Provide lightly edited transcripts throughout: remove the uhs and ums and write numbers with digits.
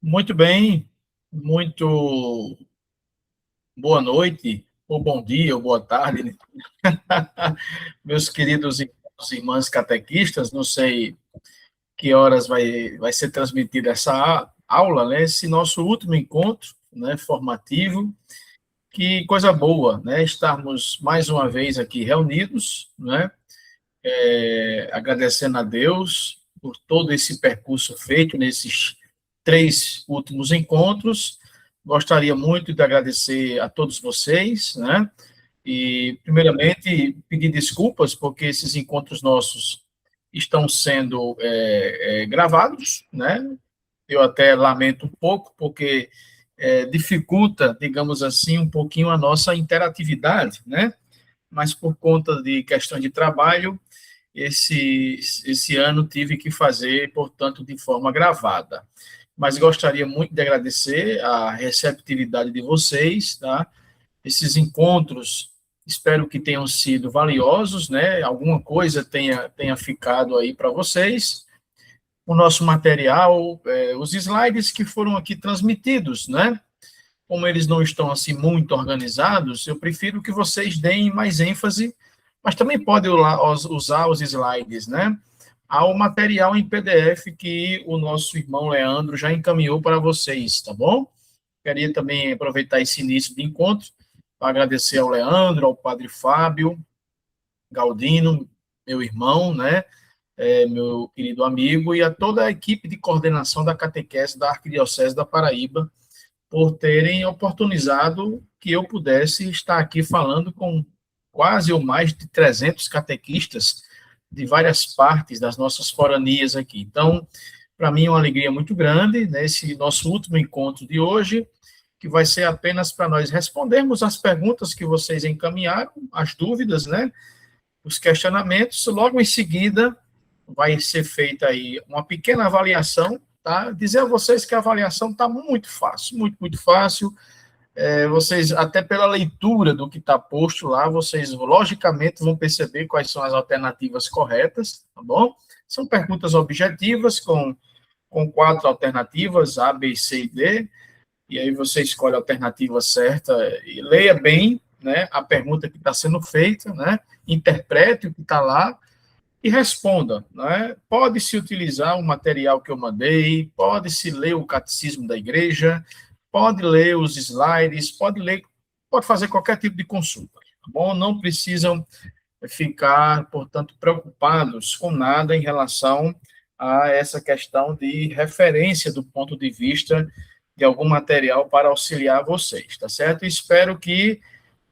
Muito bem, muito boa noite, ou bom dia, ou boa tarde, né? Meus queridos irmãos e irmãs catequistas, não sei que horas vai ser transmitida essa aula, né? Esse nosso último encontro, né, formativo. Que coisa boa, né? Estarmos mais uma vez aqui reunidos, né? Agradecendo a Deus por todo esse percurso feito nesses 3 últimos encontros. Gostaria muito de agradecer a todos vocês, né? E, primeiramente, pedir desculpas, porque esses encontros nossos estão sendo gravados, né? Eu até lamento um pouco, porque dificulta, digamos assim, um pouquinho a nossa interatividade, né? Mas por conta de questões de trabalho, esse ano tive que fazer, portanto, de forma gravada. Mas gostaria muito de agradecer a receptividade de vocês, tá? Esses encontros, espero que tenham sido valiosos, né? Alguma coisa tenha ficado aí para vocês. O nosso material, os slides que foram aqui transmitidos, né? Como eles não estão assim muito organizados, eu prefiro que vocês deem mais ênfase, mas também podem usar os slides, né? Há o material em PDF que o nosso irmão Leandro já encaminhou para vocês, tá bom? Queria também aproveitar esse início de encontro para agradecer ao Leandro, ao Padre Fábio Galdino, meu irmão, né? Meu querido amigo, e a toda a equipe de coordenação da catequese da Arquidiocese da Paraíba, por terem oportunizado que eu pudesse estar aqui falando com quase ou mais de 300 catequistas de várias partes das nossas foranias aqui. Então, para mim é uma alegria muito grande nesse nosso último encontro de hoje, que vai ser apenas para nós respondermos as perguntas que vocês encaminharam, as dúvidas, né, os questionamentos. Logo em seguida, vai ser feita aí uma pequena avaliação, tá? Dizer a vocês que a avaliação está muito fácil, muito, muito fácil. Vocês, até pela leitura do que está posto lá, vocês logicamente vão perceber quais são as alternativas corretas, tá bom? São perguntas objetivas com 4 alternativas, A, B, C e D, e aí você escolhe a alternativa certa e leia bem, né, a pergunta que está sendo feita, né, interprete o que está lá, e responda. Né? Pode-se utilizar o material que eu mandei, pode-se ler o catecismo da igreja, pode ler os slides, pode fazer qualquer tipo de consulta. Tá bom? Não precisam ficar, portanto, preocupados com nada em relação a essa questão de referência do ponto de vista de algum material para auxiliar vocês, tá certo? Espero que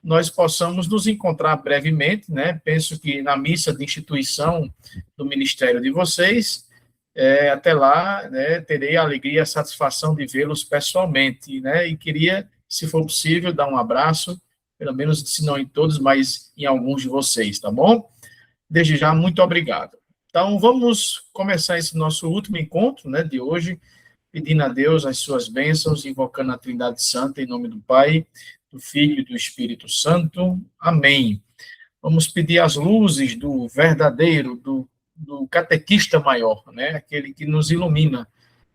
nós possamos nos encontrar brevemente, né? Penso que na missa de instituição do ministério de vocês, até lá, né, terei a alegria e a satisfação de vê-los pessoalmente, né? E queria, se for possível, dar um abraço, pelo menos, se não em todos, mas em alguns de vocês, tá bom? Desde já, muito obrigado. Então, vamos começar esse nosso último encontro, né, de hoje, pedindo a Deus as suas bênçãos, invocando a Trindade Santa, em nome do Pai, do Filho e do Espírito Santo. Amém. Vamos pedir as luzes do verdadeiro, do catequista maior, né? Aquele que nos ilumina,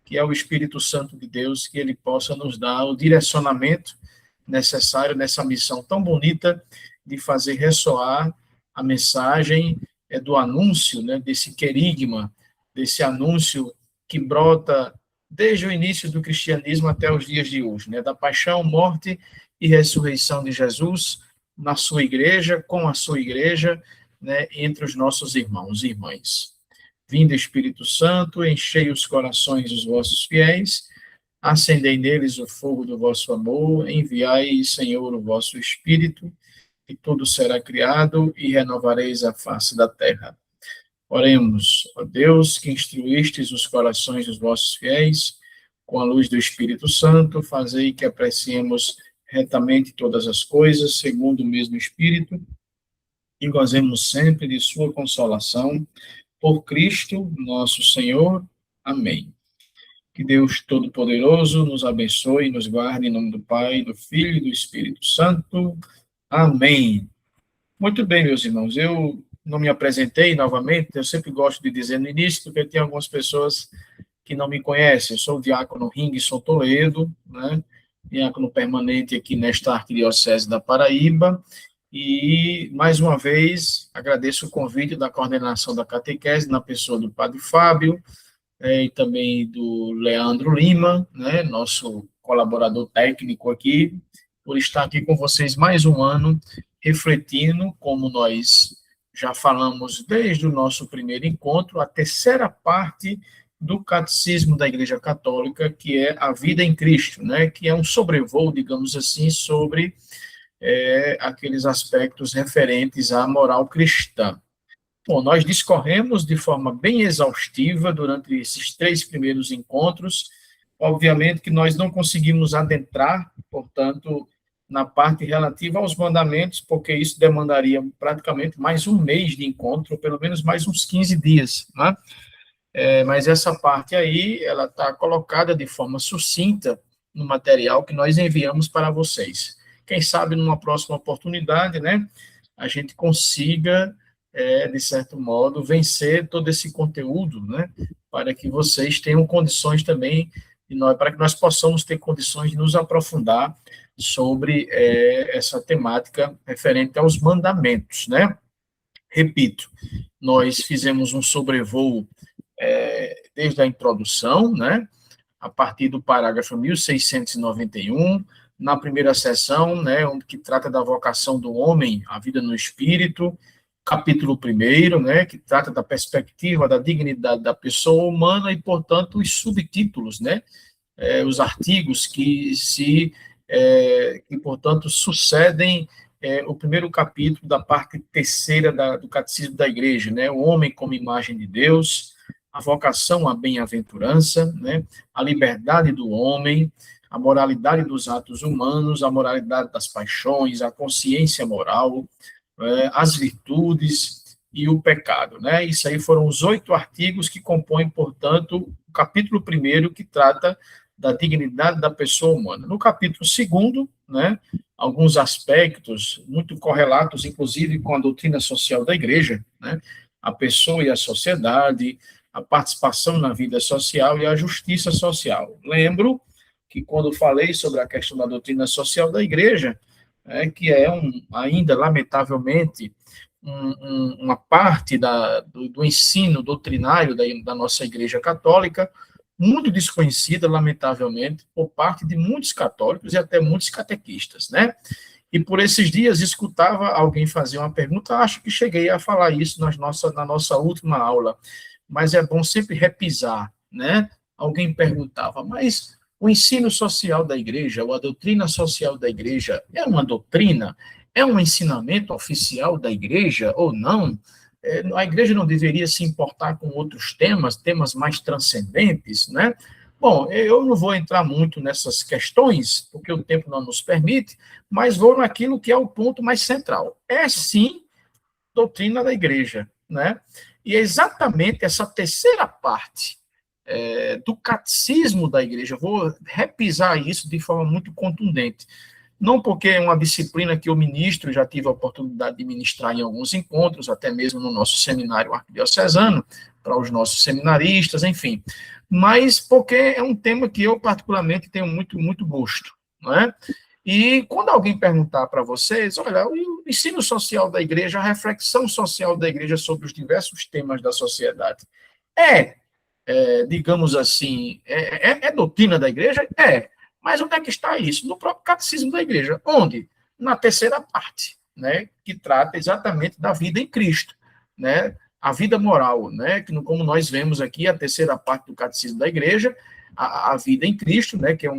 que é o Espírito Santo de Deus, que ele possa nos dar o direcionamento necessário nessa missão tão bonita de fazer ressoar a mensagem do anúncio, né, desse querigma, desse anúncio que brota desde o início do cristianismo até os dias de hoje, né, da paixão, morte e ressurreição de Jesus na sua igreja, com a sua igreja, né, entre os nossos irmãos e irmãs. Vinde, Espírito Santo, enchei os corações dos vossos fiéis, acendei neles o fogo do vosso amor, enviai, Senhor, o vosso Espírito, e tudo será criado, e renovareis a face da terra. Oremos, ó Deus, que instruístes os corações dos vossos fiéis, com a luz do Espírito Santo, fazei que apreciemos retamente todas as coisas, segundo o mesmo Espírito, e gozemos sempre de sua consolação, por Cristo nosso Senhor. Amém. Que Deus Todo-Poderoso nos abençoe e nos guarde em nome do Pai, do Filho e do Espírito Santo. Amém. Muito bem, meus irmãos, eu não me apresentei novamente, eu sempre gosto de dizer no início, porque tem algumas pessoas que não me conhece, eu sou o diácono Ringson Toledo, né, diácono permanente aqui nesta Arquidiocese da Paraíba, e, mais uma vez, agradeço o convite da coordenação da catequese, na pessoa do Padre Fábio, e também do Leandro Lima, né, nosso colaborador técnico aqui, por estar aqui com vocês mais um ano, refletindo, como nós já falamos desde o nosso primeiro encontro, a terceira parte do Catecismo da Igreja Católica, que é a vida em Cristo, né, que é um sobrevoo, digamos assim, sobre aqueles aspectos referentes à moral cristã. Bom, nós discorremos de forma bem exaustiva durante esses 3 primeiros encontros. Obviamente que nós não conseguimos adentrar, portanto, na parte relativa aos mandamentos, porque isso demandaria praticamente mais um mês de encontro, ou pelo menos mais uns 15 dias, né? Mas essa parte aí, ela está colocada de forma sucinta no material que nós enviamos para vocês. Quem sabe, numa próxima oportunidade, né, a gente consiga, de certo modo, vencer todo esse conteúdo, né, para que vocês tenham condições também, para que nós possamos ter condições de nos aprofundar sobre essa temática referente aos mandamentos, né. Repito, nós fizemos um sobrevoo desde a introdução, né, a partir do parágrafo 1691, na primeira sessão, né, que trata da vocação do homem, a vida no espírito, capítulo 1º, né, que trata da perspectiva da dignidade da pessoa humana e, portanto, os subtítulos, né, os artigos que, portanto, sucedem o primeiro capítulo da parte terceira do Catecismo da Igreja, né, o homem como imagem de Deus, a vocação à bem-aventurança, né, a liberdade do homem, a moralidade dos atos humanos, a moralidade das paixões, a consciência moral, as virtudes e o pecado, né? Isso aí foram os 8 artigos que compõem, portanto, o capítulo 1º, que trata da dignidade da pessoa humana. No capítulo 2º, né, alguns aspectos muito correlatos, inclusive, com a doutrina social da Igreja, né, a pessoa e a sociedade, a participação na vida social e a justiça social. Lembro que, quando falei sobre a questão da doutrina social da Igreja, que é ainda, lamentavelmente, uma parte do ensino doutrinário da nossa Igreja Católica, muito desconhecida, lamentavelmente, por parte de muitos católicos e até muitos catequistas, né? E por esses dias escutava alguém fazer uma pergunta, acho que cheguei a falar isso na nossa última aula, mas é bom sempre repisar, né? Alguém perguntava, mas o ensino social da igreja, ou a doutrina social da igreja, é uma doutrina? É um ensinamento oficial da igreja ou não? A igreja não deveria se importar com outros temas mais transcendentes, né? Bom, eu não vou entrar muito nessas questões, porque o tempo não nos permite, mas vou naquilo que é o ponto mais central. É, sim, doutrina da igreja, né? E é exatamente essa terceira parte do catecismo da igreja, vou repisar isso de forma muito contundente, não porque é uma disciplina que eu ministro, já tive a oportunidade de ministrar em alguns encontros, até mesmo no nosso seminário arquidiocesano, para os nossos seminaristas, enfim, mas porque é um tema que eu particularmente tenho muito, muito gosto, não é? E quando alguém perguntar para vocês, olha, o ensino social da igreja, a reflexão social da igreja sobre os diversos temas da sociedade, digamos assim, é doutrina da igreja? Mas onde é que está isso? No próprio catecismo da igreja. Onde? Na terceira parte, né, que trata exatamente da vida em Cristo, né, a vida moral, né, que como nós vemos aqui, a terceira parte do catecismo da igreja, a vida em Cristo, né, que é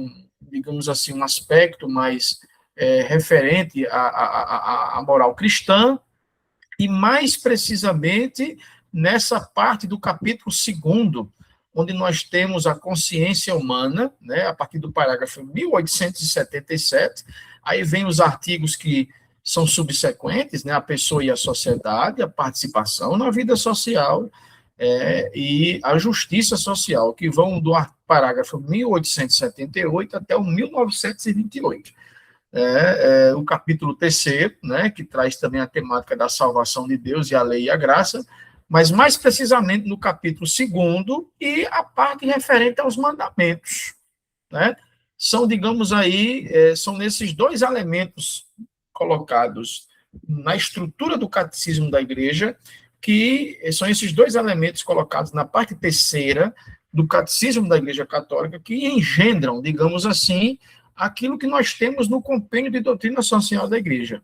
digamos assim, um aspecto mais referente à moral cristã, e mais precisamente nessa parte do capítulo 2º, onde nós temos a consciência humana, né, a partir do parágrafo 1877, aí vem os artigos que são subsequentes, né, a pessoa e a sociedade, a participação na vida social e a justiça social, que vão do parágrafo 1878 até o 1928. O capítulo 3º, né, que traz também a temática da salvação de Deus e a lei e a graça, mas mais precisamente no capítulo 2 e a parte referente aos mandamentos, né? São, digamos aí, são nesses dois elementos colocados na estrutura do catecismo da igreja, que são esses dois elementos colocados na parte terceira do catecismo da igreja católica, que engendram, digamos assim, aquilo que nós temos no compêndio de doutrina social da igreja.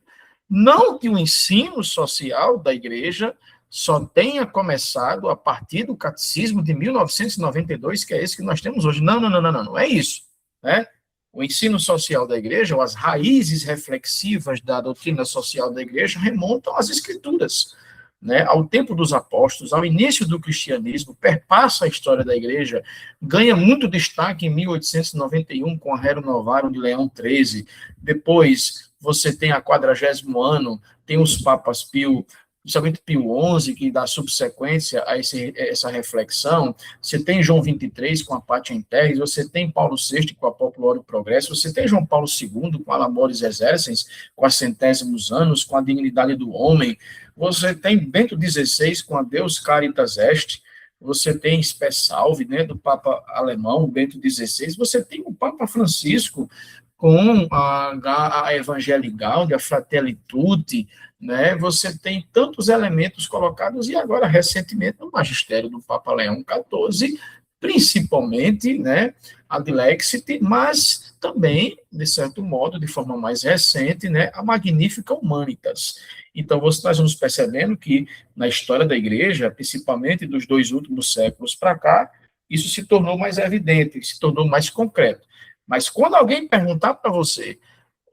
Não que o ensino social da igreja só tenha começado a partir do catecismo de 1992, que é esse que nós temos hoje. Não, não é isso, né? O ensino social da igreja, ou as raízes reflexivas da doutrina social da igreja, remontam às escrituras, né? Ao tempo dos apóstolos, ao início do cristianismo, perpassa a história da igreja, ganha muito destaque em 1891 com a Rerum Novarum de Leão XIII. Depois você tem a 40º ano, tem os papas Pio, principalmente Pio XI, que dá subsequência a essa reflexão. Você tem João 23 com a Pater in Terris, você tem Paulo VI com a Populorum Progresso, você tem João Paulo II com a Laboris Exercens, com a Centésimos Anos, com a dignidade do homem, você tem Bento XVI com a Deus Caritas Est, você tem Spes Salvi, né, do Papa alemão, Bento XVI, você tem o Papa Francisco com a Evangelii Gaudium, a Fratelli Tutti, né? Você tem tantos elementos colocados, e agora, recentemente, no magistério do Papa Leão XIV, principalmente, né, a Dilexit, mas também, de certo modo, de forma mais recente, né, a Magnifica Humanitas. Então, nós vamos percebendo que, na história da igreja, principalmente dos 2 últimos séculos para cá, isso se tornou mais evidente, se tornou mais concreto. Mas quando alguém perguntar para você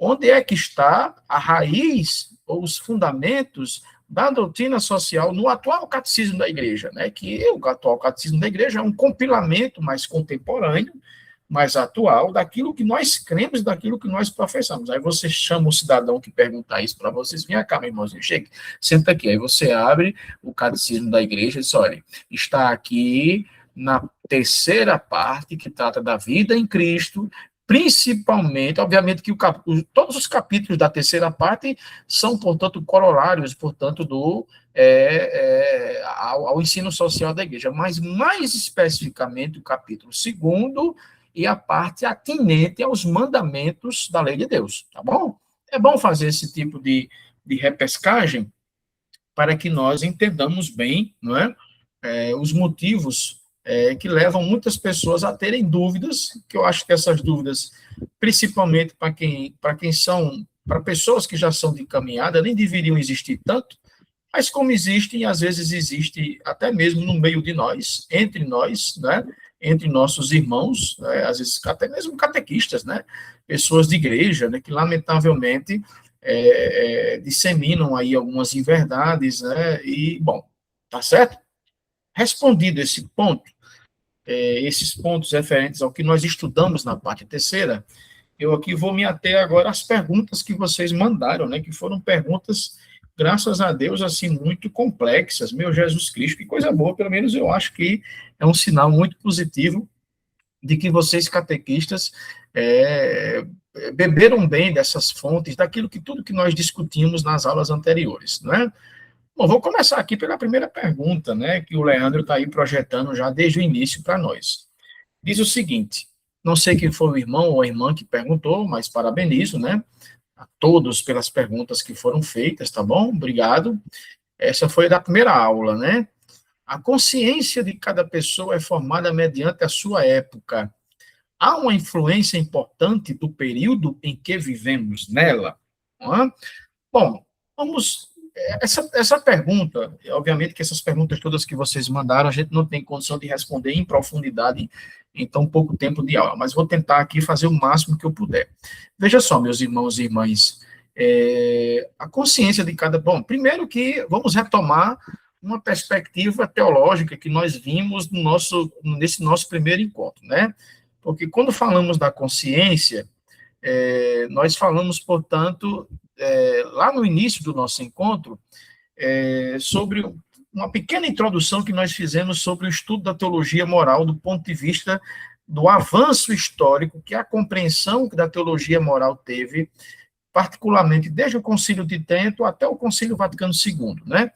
onde é que está a raiz ou os fundamentos da doutrina social no atual catecismo da igreja, né? Que o atual catecismo da igreja é um compilamento mais contemporâneo, mais atual, daquilo que nós cremos, daquilo que nós professamos. Aí você chama o cidadão que perguntar isso para vocês, vem cá, meu irmãozinho, chega, senta aqui. Aí você abre o catecismo da igreja e diz, olha, está aqui na terceira parte, que trata da vida em Cristo, principalmente, obviamente, que todos os capítulos da terceira parte são, portanto, corolários, portanto, ao ensino social da igreja, mas mais especificamente o capítulo 2 e a parte atinente aos mandamentos da lei de Deus, tá bom? É bom fazer esse tipo de repescagem para que nós entendamos bem, não é? Os motivos que levam muitas pessoas a terem dúvidas, que eu acho que essas dúvidas, principalmente para pessoas que já são de caminhada, nem deveriam existir tanto, mas como existem, às vezes existe até mesmo no meio de nós, né? Entre nossos irmãos, né? Às vezes até mesmo catequistas, né? Pessoas de igreja, né? Que lamentavelmente disseminam aí algumas inverdades, né? E, bom, tá certo? Respondido esse ponto, esses pontos referentes ao que nós estudamos na parte terceira, eu aqui vou me ater agora às perguntas que vocês mandaram, né, que foram perguntas, graças a Deus, assim, muito complexas. Meu Jesus Cristo, que coisa boa, pelo menos eu acho que é um sinal muito positivo de que vocês, catequistas, beberam bem dessas fontes, tudo que nós discutimos nas aulas anteriores, né? Bom, vou começar aqui pela primeira pergunta, né, que o Leandro está aí projetando já desde o início para nós. Diz o seguinte, não sei quem foi o irmão ou a irmã que perguntou, mas parabenizo, né, a todos pelas perguntas que foram feitas, tá bom? Obrigado. Essa foi da primeira aula, né? A consciência de cada pessoa é formada mediante a sua época. Há uma influência importante do período em que vivemos nela? Não é? Bom, vamos... Essa pergunta, obviamente que essas perguntas todas que vocês mandaram, a gente não tem condição de responder em profundidade em tão pouco tempo de aula, mas vou tentar aqui fazer o máximo que eu puder. Veja só, meus irmãos e irmãs, a consciência de cada... Bom, primeiro que vamos retomar uma perspectiva teológica que nós vimos nesse nosso primeiro encontro, né? Porque quando falamos da consciência, nós falamos, portanto, lá no início do nosso encontro, sobre uma pequena introdução que nós fizemos sobre o estudo da teologia moral do ponto de vista do avanço histórico que a compreensão da teologia moral teve, particularmente desde o Concílio de Trento até o Concílio Vaticano II, né?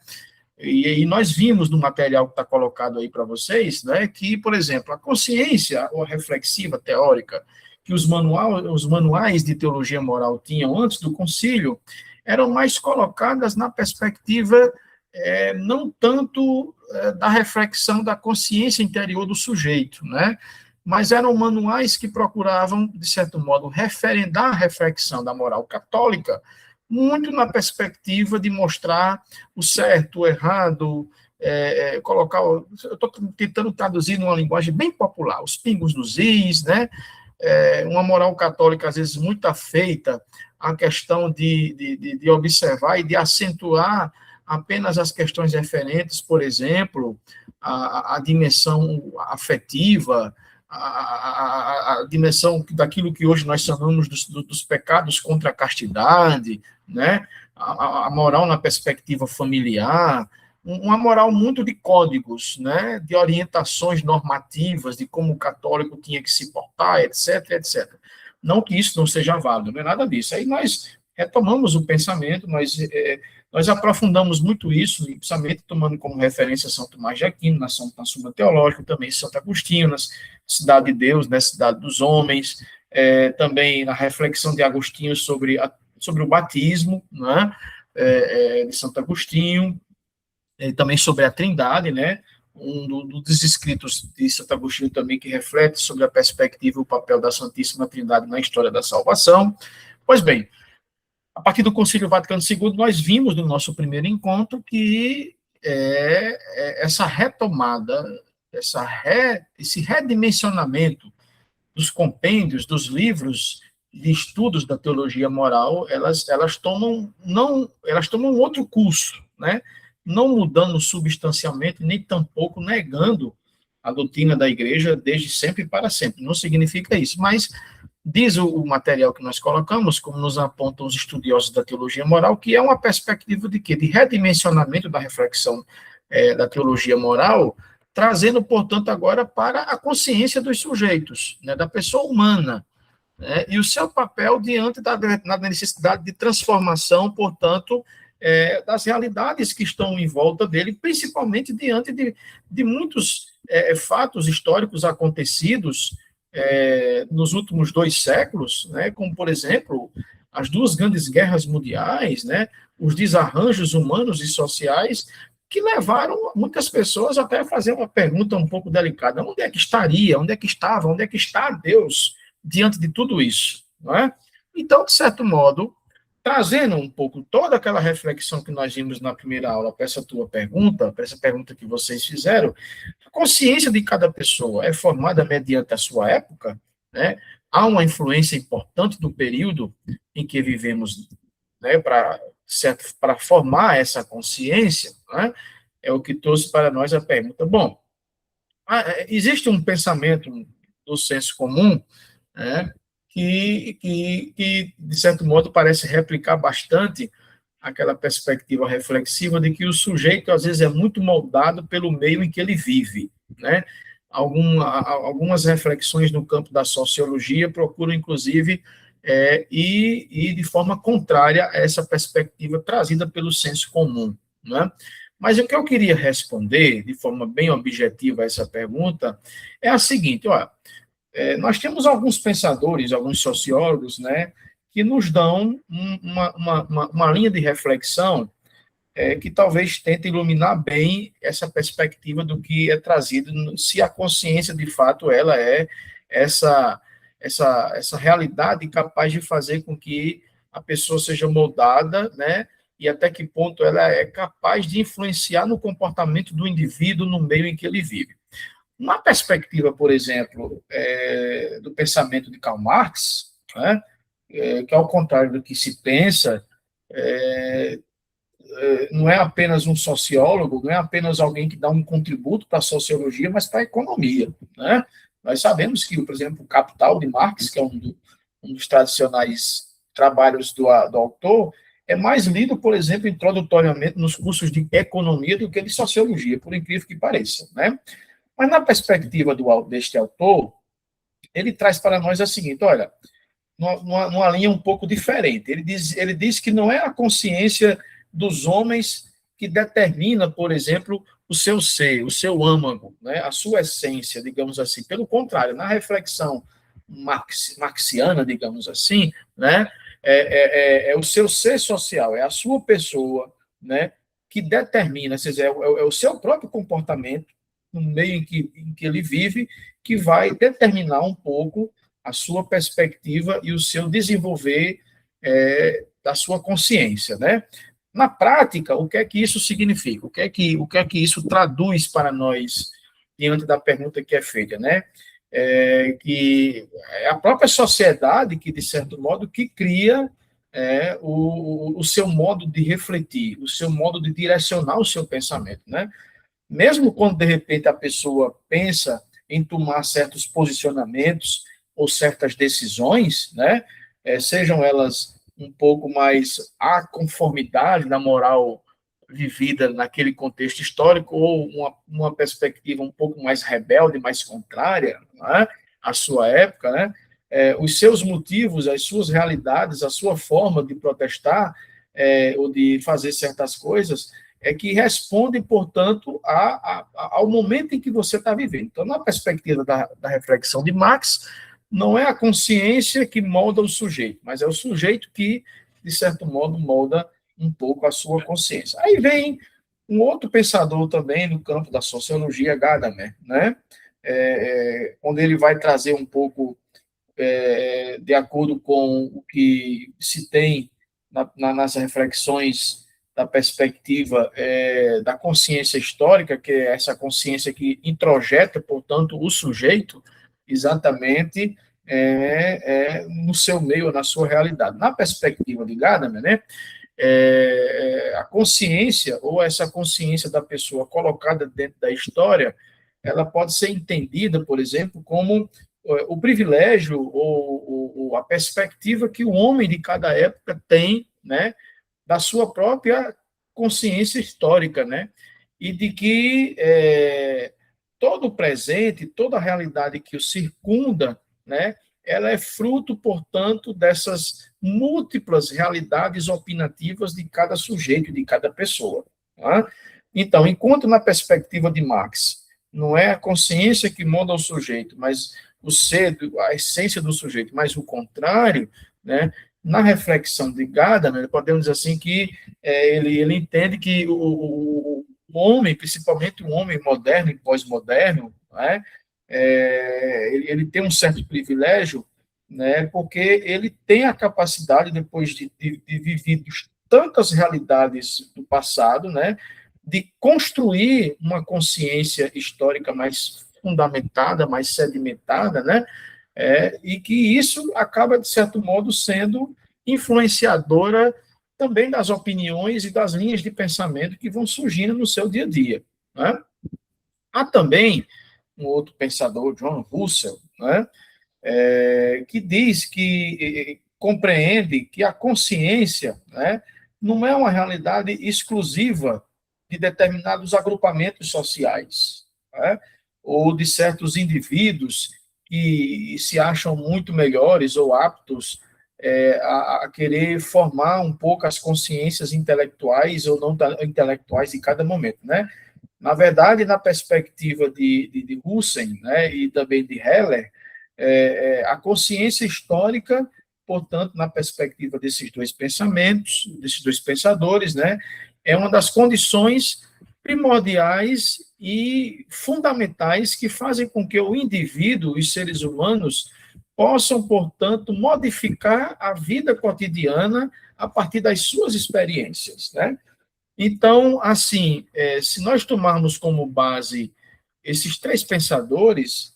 E nós vimos no material que está colocado aí para vocês, né, que, por exemplo, a consciência ou reflexiva teórica que os manuais de teologia moral tinham antes do concílio eram mais colocadas na perspectiva não tanto da reflexão da consciência interior do sujeito, né, mas eram manuais que procuravam, de certo modo, referendar a reflexão da moral católica, muito na perspectiva de mostrar o certo, o errado, colocar. Eu estou tentando traduzir numa linguagem bem popular, os pingos nos is, né? Uma moral católica, às vezes, muito afeita à questão de observar e de acentuar apenas as questões referentes, por exemplo, à dimensão afetiva, a dimensão daquilo que hoje nós chamamos dos pecados contra a castidade, né? A moral na perspectiva familiar, uma moral muito de códigos, né? De orientações normativas, de como o católico tinha que se portar, etc, etc. Não que isso não seja válido, não é nada disso. Aí nós retomamos o pensamento, nós aprofundamos muito isso, principalmente tomando como referência São Tomás de Aquino, na Suma Teológica, também Santo Agostinho, na Cidade de Deus, na Cidade dos Homens, também na reflexão de Agostinho sobre o batismo, né, de Santo Agostinho, também sobre a Trindade, né, dos escritos de Santo Agostinho também que reflete sobre a perspectiva e o papel da Santíssima Trindade na história da salvação. Pois bem, a partir do Concílio Vaticano II, nós vimos no nosso primeiro encontro que essa retomada, esse redimensionamento dos compêndios, dos livros de estudos da teologia moral, elas tomam outro curso, né? Não mudando substancialmente, nem tampouco negando a doutrina da igreja desde sempre e para sempre. Não significa isso, mas diz o material que nós colocamos, como nos apontam os estudiosos da teologia moral, que é uma perspectiva de quê? De redimensionamento da reflexão da teologia moral, trazendo, portanto, agora para a consciência dos sujeitos, né, da pessoa humana, né, e o seu papel diante da necessidade de transformação, portanto, das realidades que estão em volta dele, principalmente diante de muitos fatos históricos acontecidos nos últimos 2 séculos, né, como, por exemplo, as 2 grandes guerras mundiais, né, os desarranjos humanos e sociais, que levaram muitas pessoas até a fazer uma pergunta um pouco delicada: onde é que estaria, onde é que estava, onde é que está Deus diante de tudo isso? Não é? Então, de certo modo, trazendo um pouco toda aquela reflexão que nós vimos na primeira aula para essa tua pergunta, para essa pergunta que vocês fizeram, a consciência de cada pessoa é formada mediante a sua época, né? Há uma influência importante do período em que vivemos, né, para formar essa consciência, né? É o que trouxe para nós a pergunta. Bom, existe um pensamento do senso comum, né, que, de certo modo, parece replicar bastante aquela perspectiva reflexiva de que o sujeito, às vezes, é muito moldado pelo meio em que ele vive, né? Algumas reflexões no campo da sociologia procuram, inclusive, ir de forma contrária a essa perspectiva trazida pelo senso comum, né? Mas o que eu queria responder, de forma bem objetiva a essa pergunta, é a seguinte: olha, nós temos alguns pensadores, alguns sociólogos, né, que nos dão uma linha de reflexão que talvez tente iluminar bem essa perspectiva do que é trazido, se a consciência, de fato, ela é essa realidade capaz de fazer com que a pessoa seja moldada, né, e até que ponto ela é capaz de influenciar no comportamento do indivíduo no meio em que ele vive. Uma perspectiva, por exemplo, do pensamento de Karl Marx, né, que ao contrário do que se pensa, não é apenas um sociólogo, não é apenas alguém que dá um contributo para a sociologia, mas para a economia, né? Nós sabemos que, por exemplo, o Capital de Marx, que é um dos tradicionais trabalhos do autor, é mais lido, por exemplo, introdutoriamente nos cursos de economia do que de sociologia, por incrível que pareça, né? Mas na perspectiva deste autor, ele traz para nós a seguinte: olha, numa linha um pouco diferente. Ele diz que não é a consciência dos homens que determina, por exemplo, o seu ser, o seu âmago, né, a sua essência, digamos assim. Pelo contrário, na reflexão marxiana, digamos assim, né, é o seu ser social, é a sua pessoa, né, que determina, ou seja, é o seu próprio comportamento no meio em que ele vive, que vai determinar um pouco a sua perspectiva e o seu desenvolver da sua consciência, né? Na prática, o que é que isso significa? O que é que isso traduz para nós diante da pergunta que é feita, né? Que é a própria sociedade que, de certo modo, que cria o seu modo de refletir, o seu modo de direcionar o seu pensamento, né? Mesmo quando, de repente, a pessoa pensa em tomar certos posicionamentos ou certas decisões, né? Sejam elas um pouco mais à conformidade da moral vivida naquele contexto histórico ou uma perspectiva um pouco mais rebelde, mais contrária, né, à sua época, né? Os seus motivos, as suas realidades, a sua forma de protestar ou de fazer certas coisas que responde, portanto, ao momento em que você está vivendo. Então, na perspectiva da reflexão de Marx, não é a consciência que molda o sujeito, mas é o sujeito que, de certo modo, molda um pouco a sua consciência. Aí vem um outro pensador também no campo da sociologia, Gadamer, né? Onde ele vai trazer um pouco, de acordo com o que se tem nas reflexões da perspectiva da consciência histórica, que é essa consciência que introjeta, portanto, o sujeito exatamente no seu meio, na sua realidade. Na perspectiva de Gadamer, né, a consciência, ou essa consciência da pessoa colocada dentro da história, ela pode ser entendida, por exemplo, como o privilégio ou a perspectiva que o homem de cada época tem, né, da sua própria consciência histórica, né, e de que todo o presente, toda a realidade que o circunda, né, ela é fruto, portanto, dessas múltiplas realidades opinativas de cada sujeito, de cada pessoa. Tá? Então, enquanto na perspectiva de Marx, não é a consciência que molda o sujeito, mas o ser, a essência do sujeito, mas o contrário, né? Na reflexão de Gadamer, podemos dizer assim que ele entende que o homem, principalmente o homem moderno e pós-moderno, né? Ele tem um certo privilégio, né? Porque ele tem a capacidade, depois de vivido tantas realidades do passado, né? De construir uma consciência histórica mais fundamentada, mais sedimentada, né? E que isso acaba, de certo modo, sendo influenciadora também das opiniões e das linhas de pensamento que vão surgindo no seu dia a dia. Né? Há também um outro pensador, John Russell, né, que diz que compreende que a consciência, né, não é uma realidade exclusiva de determinados agrupamentos sociais, né, ou de certos indivíduos que se acham muito melhores ou aptos a querer formar um pouco as consciências intelectuais ou não intelectuais de cada momento, né? Na verdade, na perspectiva de Husserl, né, e também de Heller, a consciência histórica, portanto, na perspectiva desses dois pensamentos, desses dois pensadores, né, é uma das condições primordiais e fundamentais que fazem com que o indivíduo, os seres humanos, possam, portanto, modificar a vida cotidiana a partir das suas experiências, né? Então, assim, se nós tomarmos como base esses três pensadores,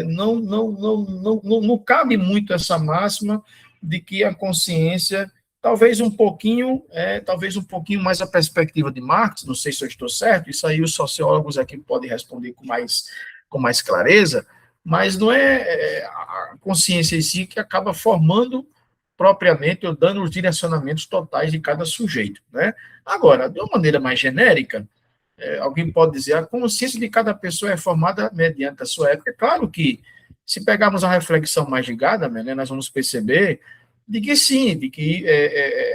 não cabe muito essa máxima de que a consciência, talvez um pouquinho mais a perspectiva de Marx, não sei se eu estou certo, isso aí os sociólogos aqui podem responder com mais clareza, mas não é a consciência em si que acaba formando propriamente ou dando os direcionamentos totais de cada sujeito, né? Agora, de uma maneira mais genérica, alguém pode dizer a consciência de cada pessoa é formada mediante a sua época. É claro que, se pegarmos a reflexão mais de Gadamer, né, nós vamos perceber de que sim, de que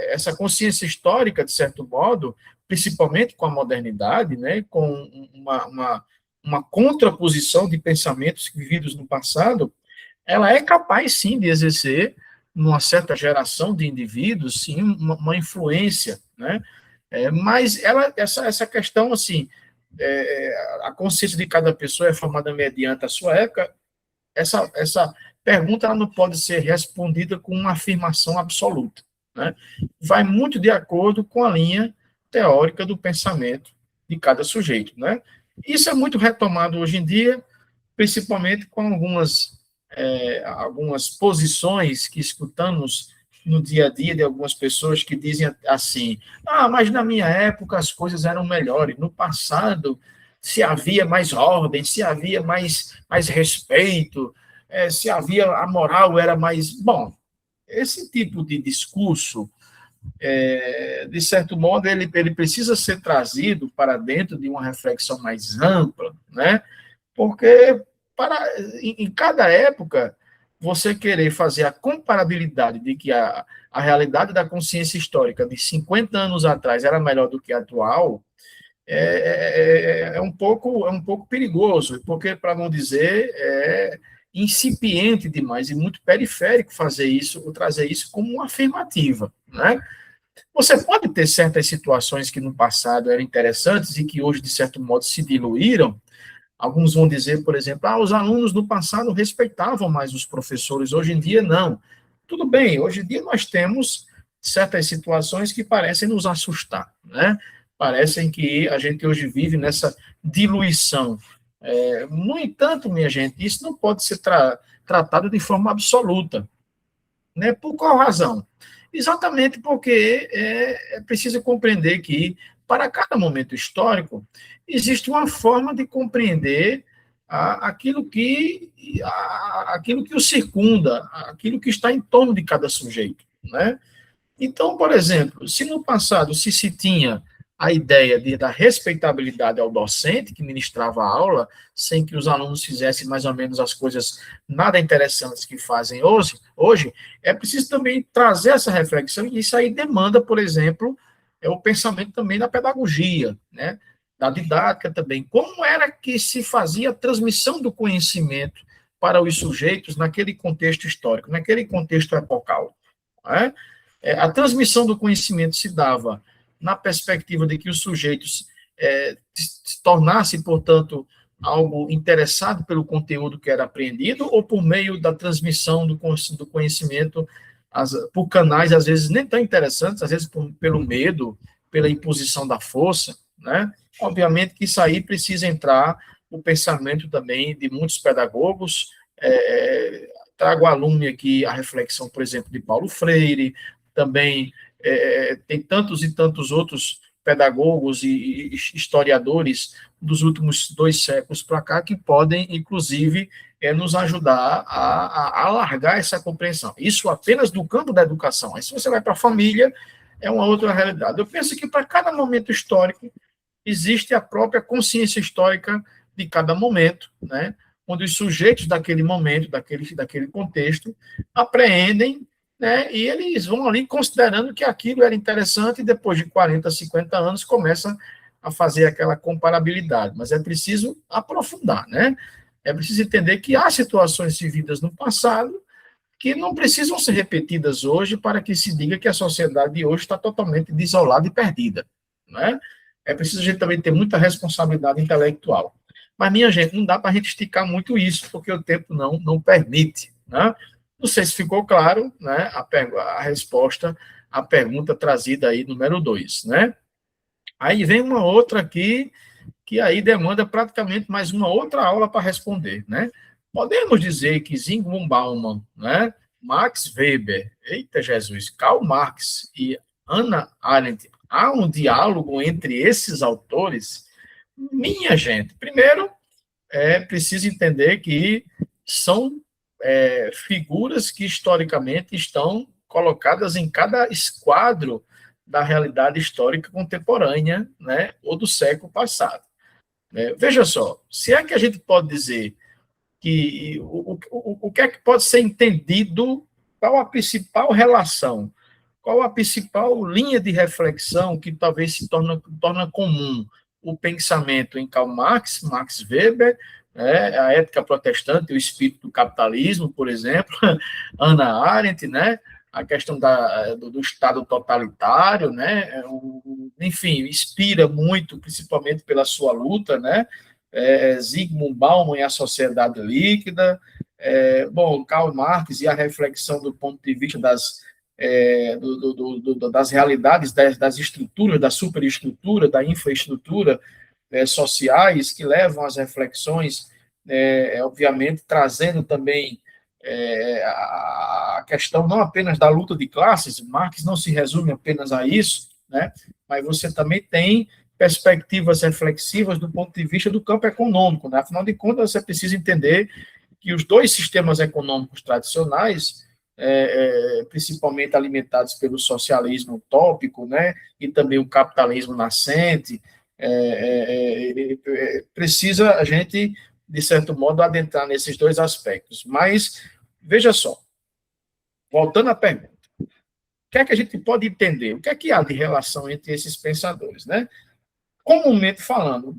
essa consciência histórica, de certo modo, principalmente com a modernidade, né, com uma contraposição de pensamentos vividos no passado, ela é capaz, sim, de exercer, numa certa geração de indivíduos, sim, uma influência, né? Mas essa questão, assim, a consciência de cada pessoa é formada mediante a sua época, essa pergunta ela não pode ser respondida com uma afirmação absoluta, né? Vai muito de acordo com a linha teórica do pensamento de cada sujeito, né? Isso é muito retomado hoje em dia, principalmente com algumas posições que escutamos no dia a dia de algumas pessoas que dizem assim: mas na minha época as coisas eram melhores, no passado se havia mais ordem, se havia mais respeito, se havia a moral era mais. Bom, esse tipo de discurso, de certo modo, ele precisa ser trazido para dentro de uma reflexão mais ampla, né? Porque em cada época, você querer fazer a comparabilidade de que a realidade da consciência histórica de 50 anos atrás era melhor do que a atual, é um pouco perigoso, porque, para não dizer, é incipiente demais e muito periférico fazer isso, ou trazer isso como uma afirmativa, né? Você pode ter certas situações que no passado eram interessantes e que hoje, de certo modo, se diluíram. Alguns vão dizer, por exemplo, os alunos do passado respeitavam mais os professores, hoje em dia não. Tudo bem, hoje em dia nós temos certas situações que parecem nos assustar, né? Parecem que a gente hoje vive nessa diluição. No entanto, minha gente, isso não pode ser tratado de forma absoluta, né? Por qual razão? Exatamente porque é preciso compreender que, para cada momento histórico, existe uma forma de compreender aquilo que o circunda, aquilo que está em torno de cada sujeito, né? Então, por exemplo, se no passado se tinha a ideia da respeitabilidade ao docente que ministrava a aula, sem que os alunos fizessem mais ou menos as coisas nada interessantes que fazem hoje, é preciso também trazer essa reflexão, e isso aí demanda, por exemplo, o pensamento também da pedagogia, né? Da didática também. Como era que se fazia a transmissão do conhecimento para os sujeitos naquele contexto histórico, naquele contexto epocal, né? A transmissão do conhecimento se dava na perspectiva de que os sujeitos se tornassem, portanto, algo interessado pelo conteúdo que era aprendido, ou por meio da transmissão do conhecimento por canais, às vezes, nem tão interessantes, às vezes pelo medo, pela imposição da força, né? Obviamente que isso aí precisa entrar o pensamento também de muitos pedagogos. Trago à lume aqui a reflexão, por exemplo, de Paulo Freire, também tem tantos e tantos outros pedagogos e historiadores dos últimos 2 séculos para cá que podem, inclusive, nos ajudar a alargar essa compreensão. Isso apenas do campo da educação. Aí, se você vai para a família, é uma outra realidade. Eu penso que para cada momento histórico existe a própria consciência histórica de cada momento, né? Onde os sujeitos daquele momento, daquele contexto, apreendem, né? E eles vão ali considerando que aquilo era interessante, e depois de 40, 50 anos começam a fazer aquela comparabilidade. Mas é preciso aprofundar, né? É preciso entender que há situações vividas no passado que não precisam ser repetidas hoje para que se diga que a sociedade de hoje está totalmente desolada e perdida, né? É preciso a gente também ter muita responsabilidade intelectual. Mas, minha gente, não dá para a gente esticar muito isso, porque o tempo não permite, né? Não sei se ficou claro, né, a resposta à pergunta trazida aí, número 2, né? Aí vem uma outra aqui, que aí demanda praticamente mais uma outra aula para responder, né? Podemos dizer que Zygmunt Bauman, né, Max Weber, eita Jesus, Karl Marx e Hannah Arendt, há um diálogo entre esses autores? Minha gente, primeiro, é preciso entender que são figuras que historicamente estão colocadas em cada esquadro da realidade histórica contemporânea, né, ou do século passado. Veja só, se é que a gente pode dizer que o que é que pode ser entendido, qual a principal relação qual a principal linha de reflexão que talvez se torna comum? O pensamento em Karl Marx, Max Weber, né, a ética protestante, o espírito do capitalismo, por exemplo, Hannah Arendt, né, a questão do Estado totalitário, né, enfim, inspira muito, principalmente pela sua luta, né, Zygmunt Bauman e a Sociedade Líquida, bom, Karl Marx e a reflexão do ponto de vista das realidades, das estruturas, da superestrutura, da infraestrutura sociais, que levam às reflexões, obviamente, trazendo também a questão não apenas da luta de classes. Marx não se resume apenas a isso, né? Mas você também tem perspectivas reflexivas do ponto de vista do campo econômico, né? Afinal de contas, você precisa entender que os dois sistemas econômicos tradicionais, principalmente alimentados pelo socialismo utópico, né, e também o capitalismo nascente, precisa a gente, de certo modo, adentrar nesses dois aspectos. Mas, veja só, voltando à pergunta, o que é que a gente pode entender? O que é que há de relação entre esses pensadores, né? Comumente falando,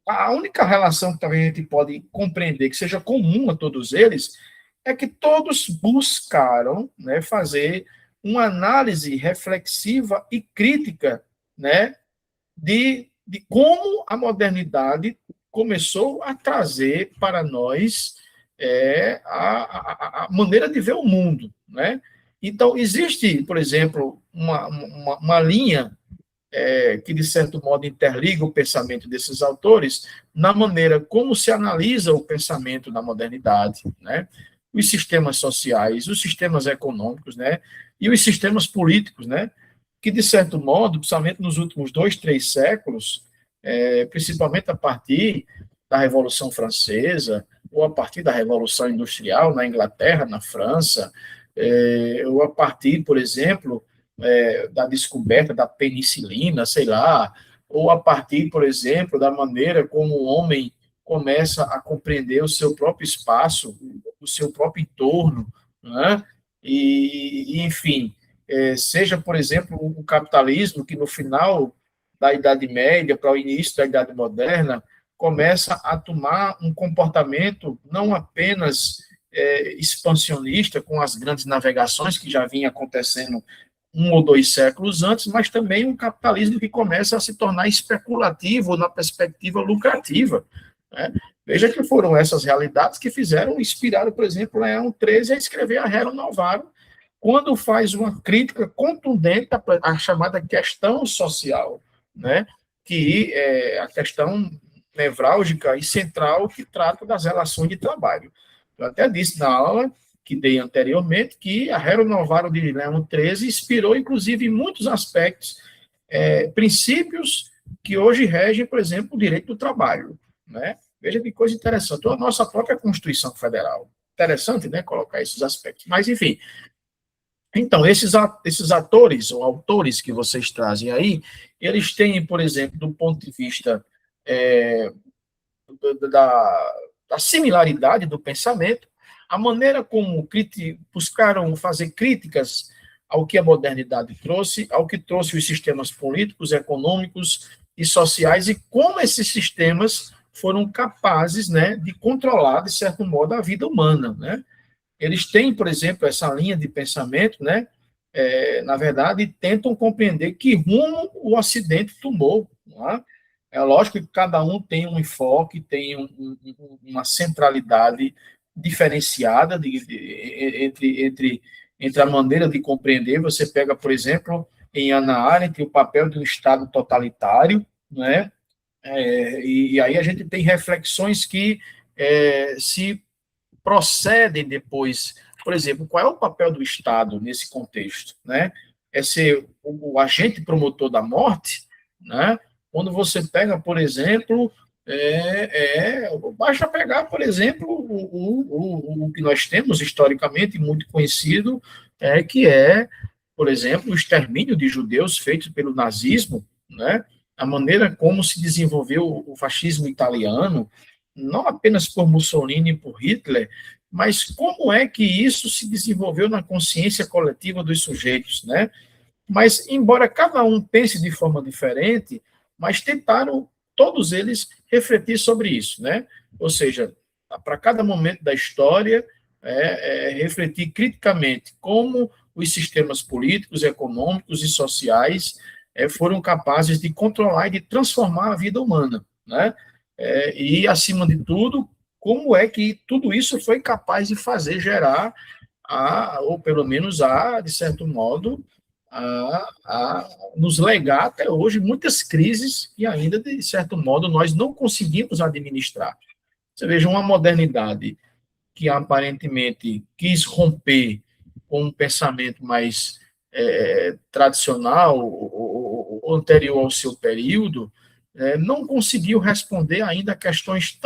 a única relação que talvez a gente pode compreender que seja comum a todos eles é que todos buscaram, né, fazer uma análise reflexiva e crítica, né, de como a modernidade começou a trazer para nós a maneira de ver o mundo, né? Então, existe, por exemplo, uma linha que, de certo modo, interliga o pensamento desses autores na maneira como se analisa o pensamento da modernidade, né? Os sistemas sociais, os sistemas econômicos, né? E os sistemas políticos, né? Que, de certo modo, principalmente nos últimos 2, 3 séculos, principalmente a partir da Revolução Francesa, ou a partir da Revolução Industrial na Inglaterra, na França, ou a partir, por exemplo, da descoberta da penicilina, sei lá, ou a partir, por exemplo, da maneira como o homem começa a compreender o seu próprio espaço, o seu próprio entorno, né? Enfim, seja, por exemplo, o capitalismo, que no final da Idade Média para o início da Idade Moderna começa a tomar um comportamento não apenas expansionista, com as grandes navegações que já vinha acontecendo 1 ou 2 séculos antes, mas também um capitalismo que começa a se tornar especulativo na perspectiva lucrativa, né? Veja que foram essas realidades que inspiraram, por exemplo, Leão XIII a escrever a Rerum Novarum, quando faz uma crítica contundente à chamada questão social, né? Que é a questão nevrálgica e central que trata das relações de trabalho. Eu até disse na aula que dei anteriormente, que a Rerum Novarum de Leão XIII inspirou, inclusive, em muitos aspectos, princípios que hoje regem, por exemplo, o direito do trabalho, né? Veja que coisa interessante, a nossa própria Constituição Federal. Interessante, né, colocar esses aspectos. Mas, enfim, então, esses atores ou autores que vocês trazem aí, eles têm, por exemplo, do ponto de vista da similaridade do pensamento, a maneira como buscaram fazer críticas ao que a modernidade trouxe, ao que trouxe os sistemas políticos, econômicos e sociais, e como esses sistemas foram capazes, né, de controlar, de certo modo, a vida humana, né? Eles têm, por exemplo, essa linha de pensamento, né? Na verdade, tentam compreender que rumo o Ocidente tomou. Não é? É lógico que cada um tem um enfoque, tem uma centralidade diferenciada entre a maneira de compreender. Você pega, por exemplo, em Hannah Arendt, o papel de um Estado totalitário, né? E aí a gente tem reflexões que se procedem depois. Por exemplo, qual é o papel do Estado nesse contexto, né? É ser o agente promotor da morte, né? Quando você pega, por exemplo, basta pegar, por exemplo, o que nós temos historicamente muito conhecido, que por exemplo, o extermínio de judeus feito pelo nazismo, né? A maneira como se desenvolveu o fascismo italiano, não apenas por Mussolini e por Hitler, mas como é que isso se desenvolveu na consciência coletiva dos sujeitos, né? Mas, embora cada um pense de forma diferente, mas tentaram, todos eles, refletir sobre isso, né? Ou seja, para cada momento da história, refletir criticamente como os sistemas políticos, econômicos e sociais foram capazes de controlar e de transformar a vida humana, né? E, acima de tudo, como é que tudo isso foi capaz de fazer gerar, ou pelo menos de certo modo, nos legar até hoje muitas crises que ainda, de certo modo, nós não conseguimos administrar. Você veja uma modernidade que aparentemente quis romper com um pensamento mais tradicional ou anterior ao seu período, não conseguiu responder ainda a questões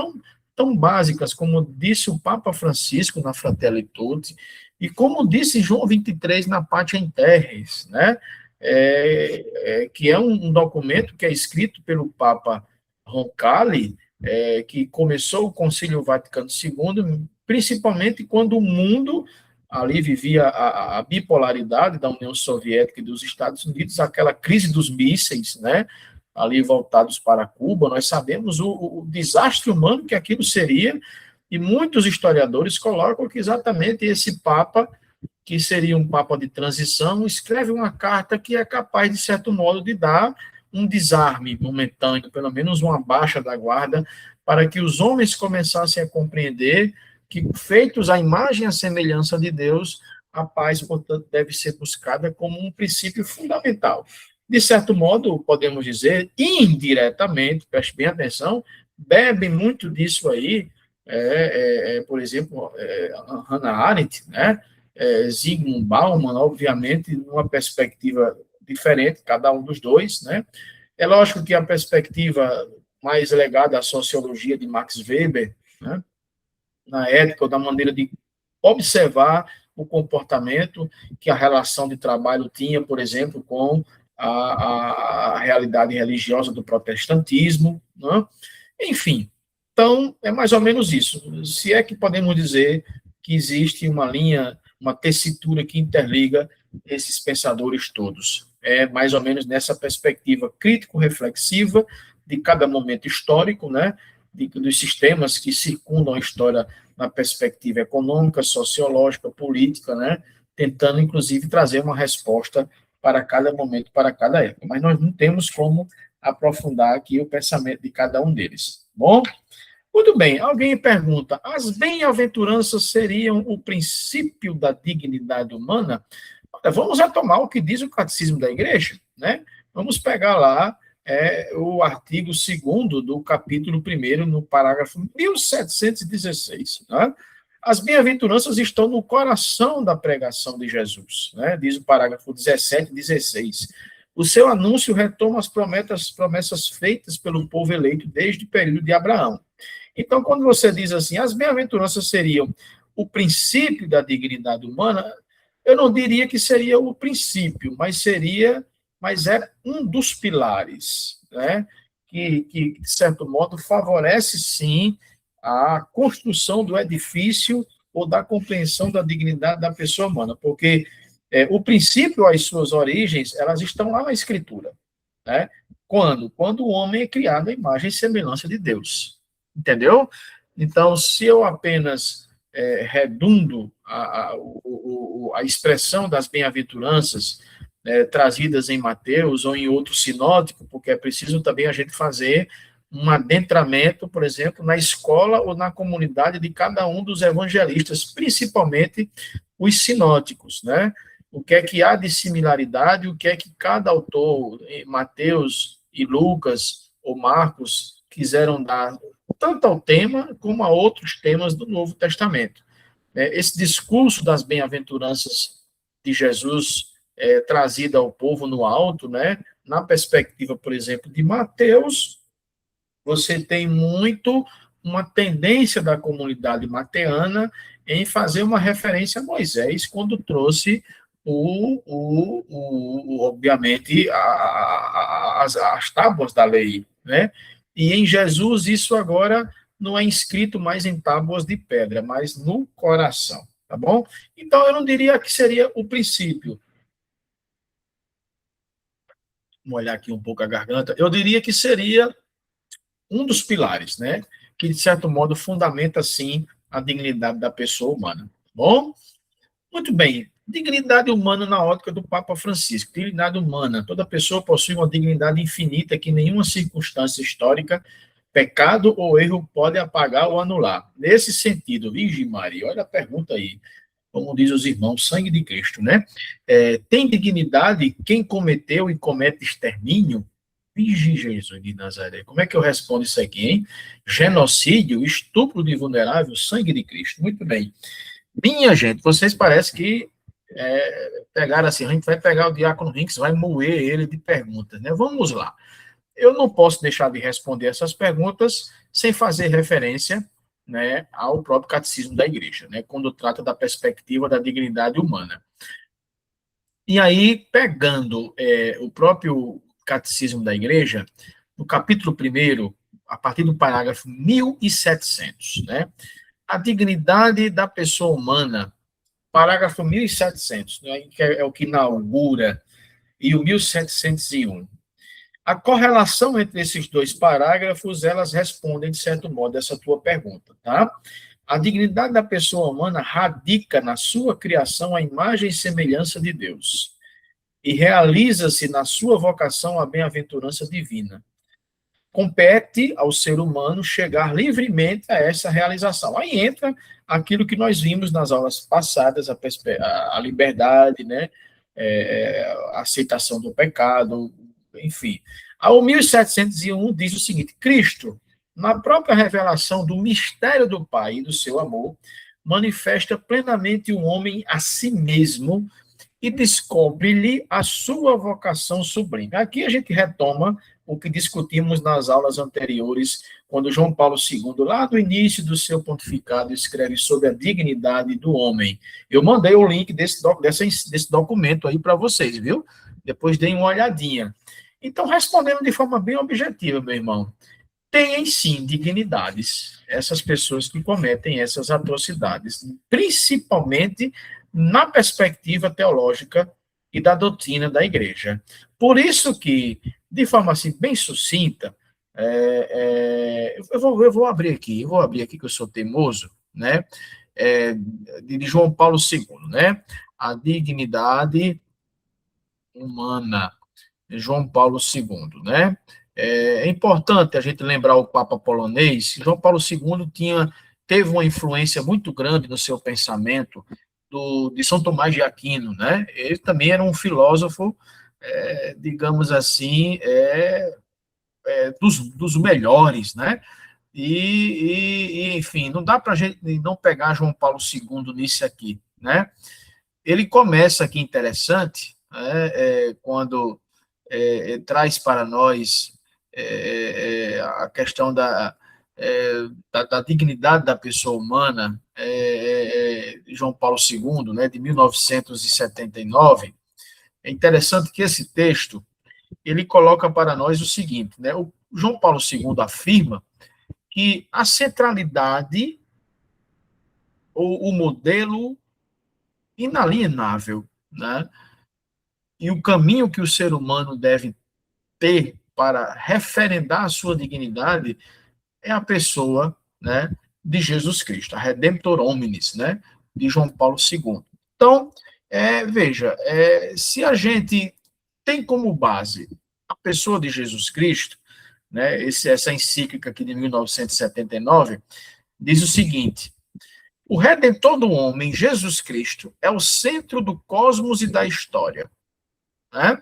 tão básicas, como disse o Papa Francisco na Fratelli Tutti, e como disse João 23 na Pátria in Terris, né? Que é um documento que é escrito pelo Papa Roncalli, que começou o Concílio Vaticano II, principalmente quando o mundo ali vivia a bipolaridade da União Soviética e dos Estados Unidos, aquela crise dos mísseis, né? Ali voltados para Cuba, nós sabemos o desastre humano que aquilo seria, e muitos historiadores colocam que exatamente esse Papa, que seria um Papa de transição, escreve uma carta que é capaz, de certo modo, de dar um desarme momentâneo, pelo menos uma baixa da guarda, para que os homens começassem a compreender que, feitos à imagem e à semelhança de Deus, a paz, portanto, deve ser buscada como um princípio fundamental. De certo modo, podemos dizer, indiretamente, preste bem atenção, bebe muito disso aí, por exemplo, Hannah Arendt, né? Zygmunt Bauman, obviamente, numa perspectiva diferente, cada um dos dois, né? É lógico que a perspectiva mais legada à sociologia de Max Weber, né? Na ética ou da maneira de observar o comportamento que a relação de trabalho tinha, por exemplo, com a realidade religiosa do protestantismo, né? Enfim, então é mais ou menos isso. Se é que podemos dizer que existe uma linha, uma tessitura que interliga esses pensadores todos. É mais ou menos nessa perspectiva crítico-reflexiva de cada momento histórico, né? Dos sistemas que circundam a história na perspectiva econômica, sociológica, política, né? Tentando, inclusive, trazer uma resposta para cada momento, para cada época. Mas nós não temos como aprofundar aqui o pensamento de cada um deles. Bom? Muito bem. Alguém pergunta: as bem-aventuranças seriam o princípio da dignidade humana? Vamos retomar o que diz o Catecismo da Igreja, né? Vamos pegar lá o artigo 2º do capítulo 1º, no parágrafo 1716, né? As bem-aventuranças estão no coração da pregação de Jesus, né? Diz o parágrafo 17 e 16. O seu anúncio retoma as promessas feitas pelo povo eleito desde o período de Abraão. Então, quando você diz assim, as bem-aventuranças seriam o princípio da dignidade humana, eu não diria que seria o princípio, mas é um dos pilares, né? Que, de certo modo, favorece, sim, a construção do edifício ou da compreensão da dignidade da pessoa humana, porque o princípio, as suas origens, elas estão lá na Escritura, né? Quando? Quando o homem é criado à imagem e semelhança de Deus, entendeu? Então, se eu apenas redundo a expressão das bem-aventuranças trazidas em Mateus ou em outro sinótico, porque é preciso também a gente fazer um adentramento, por exemplo, na escola ou na comunidade de cada um dos evangelistas, principalmente os sinóticos, né? O que é que há de similaridade, o que é que cada autor, Mateus e Lucas ou Marcos, quiseram dar tanto ao tema como a outros temas do Novo Testamento. Esse discurso das bem-aventuranças de Jesus trazido ao povo no alto, né? Na perspectiva, por exemplo, de Mateus, você tem muito uma tendência da comunidade mateana em fazer uma referência a Moisés, quando trouxe obviamente, as tábuas da lei, né? E em Jesus isso agora não é inscrito mais em tábuas de pedra, mas no coração, tá bom? Então, eu não diria que seria o princípio. Vamos olhar aqui um pouco a garganta. Eu diria que seria um dos pilares, né? Que, de certo modo, fundamenta, sim, a dignidade da pessoa humana. Tá bom? Muito bem. Dignidade humana na ótica do Papa Francisco. Dignidade humana. Toda pessoa possui uma dignidade infinita que nenhuma circunstância histórica, pecado ou erro pode apagar ou anular. Nesse sentido, Virgem Maria, olha a pergunta aí, como diz os irmãos, sangue de Cristo, né? Tem dignidade quem cometeu e comete extermínio? Virgem Jesus de Nazaré. Como é que eu respondo isso aqui, hein? Genocídio, estupro de vulnerável, sangue de Cristo. Muito bem. Minha gente, vocês parecem que pegaram assim, a gente vai pegar o Diácono Rinks, vai moer ele de perguntas, né? Vamos lá. Eu não posso deixar de responder essas perguntas sem fazer referência, né, ao próprio catecismo da igreja, né, quando trata da perspectiva da dignidade humana. E aí, pegando o próprio catecismo da igreja, no capítulo 1º, a partir do parágrafo 1700, né, a dignidade da pessoa humana, parágrafo 1700, né, que é o que inaugura, e o 1701. A correlação entre esses dois parágrafos, elas respondem, de certo modo, essa tua pergunta, tá? A dignidade da pessoa humana radica na sua criação à imagem e semelhança de Deus e realiza-se na sua vocação à bem-aventurança divina. Compete ao ser humano chegar livremente a essa realização. Aí entra aquilo que nós vimos nas aulas passadas, a liberdade, né? A aceitação do pecado, enfim. O 1701 diz o seguinte: Cristo, na própria revelação do mistério do Pai e do seu amor, manifesta plenamente o homem a si mesmo e descobre-lhe a sua vocação sublime. Aqui a gente retoma o que discutimos nas aulas anteriores, quando João Paulo II, lá no início do seu pontificado, escreve sobre a dignidade do homem. Eu mandei o link desse documento aí para vocês, viu? Depois deem uma olhadinha. Então, respondendo de forma bem objetiva, meu irmão, têm sim dignidades essas pessoas que cometem essas atrocidades, principalmente na perspectiva teológica e da doutrina da igreja. Por isso que, de forma assim bem sucinta, eu vou abrir aqui que eu sou teimoso, né? De João Paulo II, né? A dignidade humana, de João Paulo II, né? É importante a gente lembrar o Papa polonês. João Paulo II teve uma influência muito grande no seu pensamento de São Tomás de Aquino, né? Ele também era um filósofo, digamos assim, dos melhores, né? Enfim, não dá para a gente não pegar João Paulo II nisso aqui, né? Ele começa aqui interessante, né, quando traz para nós a questão da dignidade da pessoa humana, João Paulo II, né, de 1979. É interessante que esse texto ele coloca para nós o seguinte, né, o João Paulo II afirma que a centralidade ou o modelo inalienável, né, e o caminho que o ser humano deve ter para referendar a sua dignidade é a pessoa, né, de Jesus Cristo, a Redemptor Hominis, né, de João Paulo II. Então, veja, se a gente tem como base a pessoa de Jesus Cristo, né, essa encíclica aqui de 1979, diz o seguinte: o Redentor do homem, Jesus Cristo, é o centro do cosmos e da história, né?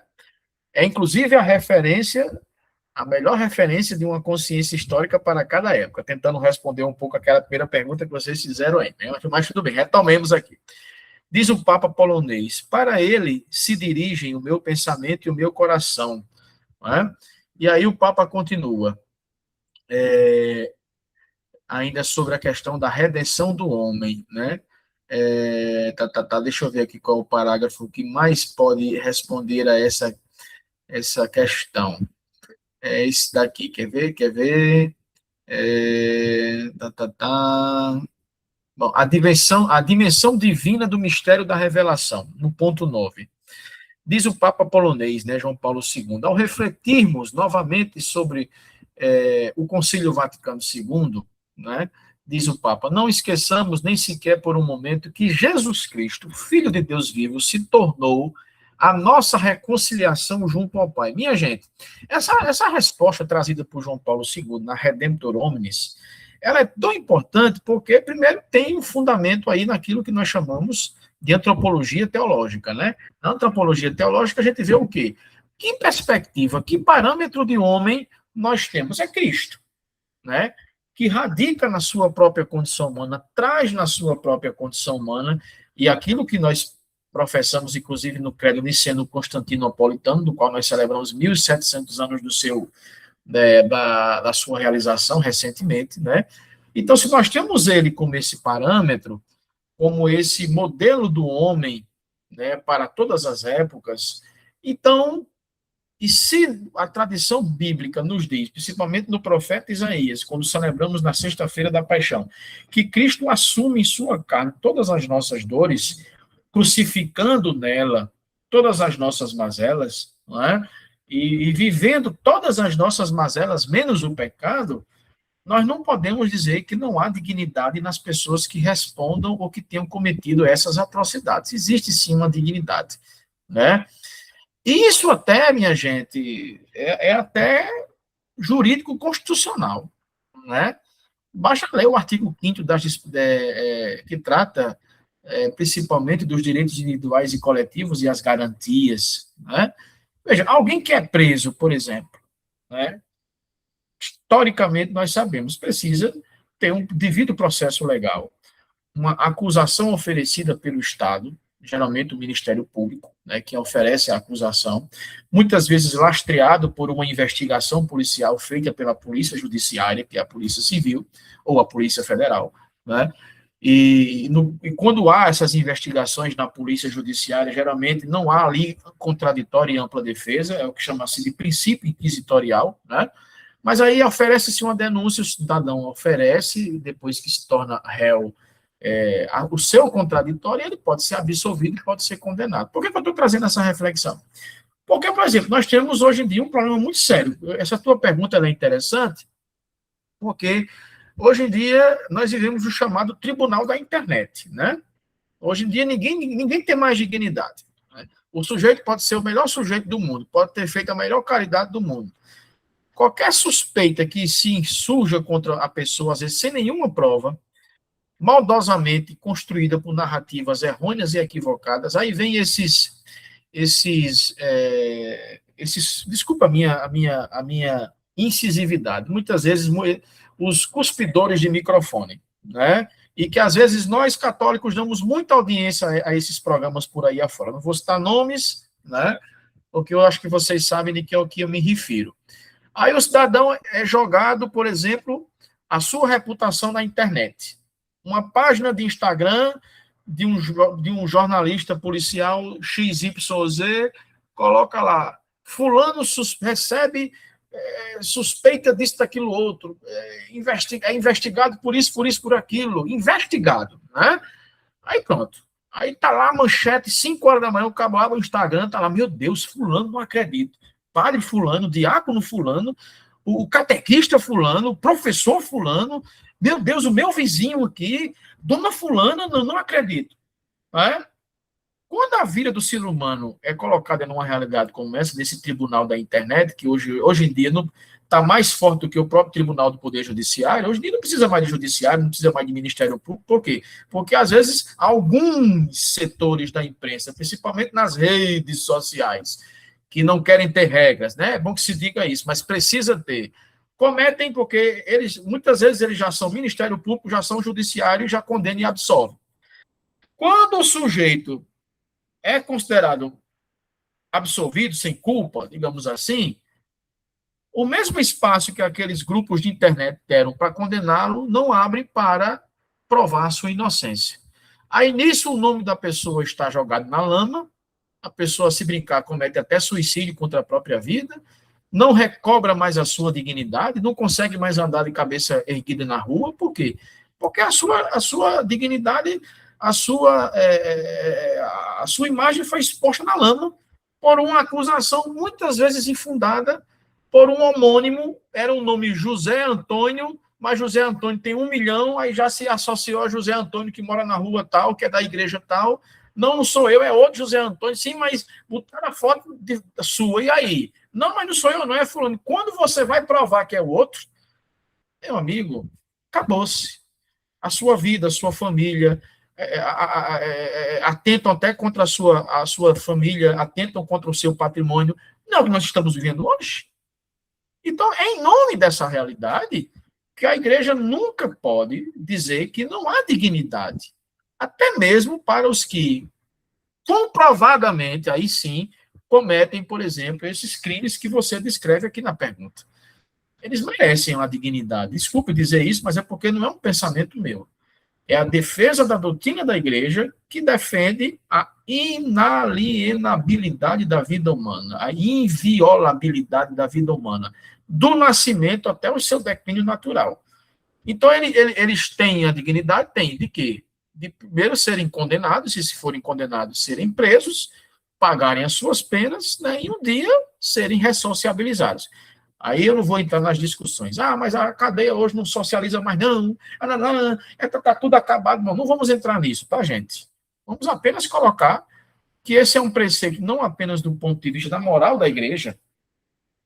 É inclusive a melhor referência de uma consciência histórica para cada época, tentando responder um pouco aquela primeira pergunta que vocês fizeram aí, né? Mas tudo bem, retomemos aqui. Diz o Papa polonês: para ele se dirigem o meu pensamento e o meu coração. Né? E aí o Papa continua, ainda sobre a questão da redenção do homem, né? Deixa eu ver aqui qual é o parágrafo que mais pode responder a essa questão. É esse daqui, quer ver? Bom, a dimensão divina do mistério da revelação, no ponto 9. Diz o Papa polonês, né, João Paulo II, ao refletirmos novamente sobre o Concílio Vaticano II, né, diz o Papa, não esqueçamos nem sequer por um momento que Jesus Cristo, Filho de Deus vivo, se tornou a nossa reconciliação junto ao Pai. Minha gente, essa resposta trazida por João Paulo II na Redemptor Hominis, ela é tão importante porque, primeiro, tem um fundamento aí naquilo que nós chamamos de antropologia teológica, né? Na antropologia teológica, a gente vê o quê? Que perspectiva, que parâmetro de homem nós temos? É Cristo, né? Que radica na sua própria condição humana, traz na sua própria condição humana, e aquilo que nós professamos, inclusive, no credo niceno-constantinopolitano, do qual nós celebramos 1.700 anos da sua realização recentemente, né? Então, se nós temos ele como esse parâmetro, como esse modelo do homem, né, para todas as épocas, então, e se a tradição bíblica nos diz, principalmente no profeta Isaías, quando celebramos na sexta-feira da paixão, que Cristo assume em sua carne todas as nossas dores, crucificando nela todas as nossas mazelas, não é? E vivendo todas as nossas mazelas, menos o pecado, nós não podemos dizer que não há dignidade nas pessoas que respondam ou que tenham cometido essas atrocidades. Existe sim uma dignidade, né? E isso até, minha gente, é até jurídico constitucional, né? Basta ler o artigo 5º que trata principalmente dos direitos individuais e coletivos e as garantias, né? Veja, alguém que é preso, por exemplo, né? Historicamente, nós sabemos, precisa ter um devido processo legal, uma acusação oferecida pelo Estado, geralmente o Ministério Público, né, que oferece a acusação, muitas vezes lastreado por uma investigação policial feita pela Polícia Judiciária, que é a Polícia Civil, ou a Polícia Federal, né, e quando há essas investigações na Polícia Judiciária, geralmente não há ali contraditória e ampla defesa, é o que chama-se de princípio inquisitorial, né, mas aí oferece-se uma denúncia, o cidadão oferece, depois que se torna réu, o seu contraditório, ele pode ser absolvido e pode ser condenado. Por que eu estou trazendo essa reflexão? Porque, por exemplo, nós temos hoje em dia um problema muito sério. Essa tua pergunta é interessante, porque hoje em dia nós vivemos o chamado tribunal da internet, né? Hoje em dia ninguém tem mais dignidade, né? O sujeito pode ser o melhor sujeito do mundo, pode ter feito a melhor caridade do mundo. Qualquer suspeita que se insurja contra a pessoa, às vezes sem nenhuma prova, maldosamente construída por narrativas errôneas e equivocadas, aí vem desculpa a minha incisividade, muitas vezes os cuspidores de microfone, né? E que às vezes nós católicos damos muita audiência a esses programas por aí afora. Não vou citar nomes, né? Porque eu acho que vocês sabem de que é o que eu me refiro. Aí o cidadão é jogado, por exemplo, a sua reputação na internet. Uma página de Instagram de um jornalista policial XYZ, coloca lá, fulano recebe suspeita disso, daquilo, outro, é investigado por isso, por aquilo, investigado, né? Aí pronto. Aí tá lá a manchete, 5 horas da manhã, o cabo abre o Instagram, tá lá, meu Deus, fulano, não acredito. Padre fulano, diácono fulano, o catequista fulano, o professor fulano, meu Deus, o meu vizinho aqui, dona fulana, não acredito. Né? Quando a vida do ser humano é colocada numa realidade como essa, desse tribunal da internet, que hoje em dia está mais forte do que o próprio tribunal do Poder Judiciário, hoje em dia não precisa mais de judiciário, não precisa mais de Ministério Público, por quê? Porque, às vezes, alguns setores da imprensa, principalmente nas redes sociais, que não querem ter regras, né? É bom que se diga isso, mas precisa ter. Cometem porque muitas vezes eles já são Ministério Público, já são Judiciário, já condenam e absolvem. Quando o sujeito é considerado absolvido, sem culpa, digamos assim, o mesmo espaço que aqueles grupos de internet deram para condená-lo não abre para provar sua inocência. Aí, nisso, o nome da pessoa está jogado na lama, a pessoa, se brincar, comete até suicídio contra a própria vida, não recobra mais a sua dignidade, não consegue mais andar de cabeça erguida na rua. Por quê? Porque a sua dignidade, a sua imagem foi exposta na lama por uma acusação muitas vezes infundada por um homônimo. Era o nome José Antônio, mas José Antônio tem 1 milhão, aí já se associou a José Antônio que mora na rua tal, que é da igreja tal. Não, não sou eu, é outro José Antônio. Sim, mas botaram a foto sua, e aí? Não, mas não sou eu, não é fulano. Quando você vai provar que é o outro, meu amigo, acabou-se. A sua vida, a sua família, atentam até contra a sua família, atentam contra o seu patrimônio. Não é o que nós estamos vivendo hoje. Então, é em nome dessa realidade que a igreja nunca pode dizer que não há dignidade. Até mesmo para os que, comprovadamente, aí sim, cometem, por exemplo, esses crimes que você descreve aqui na pergunta. Eles merecem uma dignidade. Desculpe dizer isso, mas é porque não é um pensamento meu. É a defesa da doutrina da igreja que defende a inalienabilidade da vida humana, a inviolabilidade da vida humana, do nascimento até o seu declínio natural. Então, eles têm a dignidade, têm de quê? De primeiro serem condenados, e se forem condenados, serem presos, pagarem as suas penas, né, e um dia serem ressociabilizados. Aí eu não vou entrar nas discussões. Ah, mas a cadeia hoje não socializa mais, não. Está tudo acabado. Não vamos entrar nisso, tá, gente? Vamos apenas colocar que esse é um preceito não apenas do ponto de vista da moral da igreja,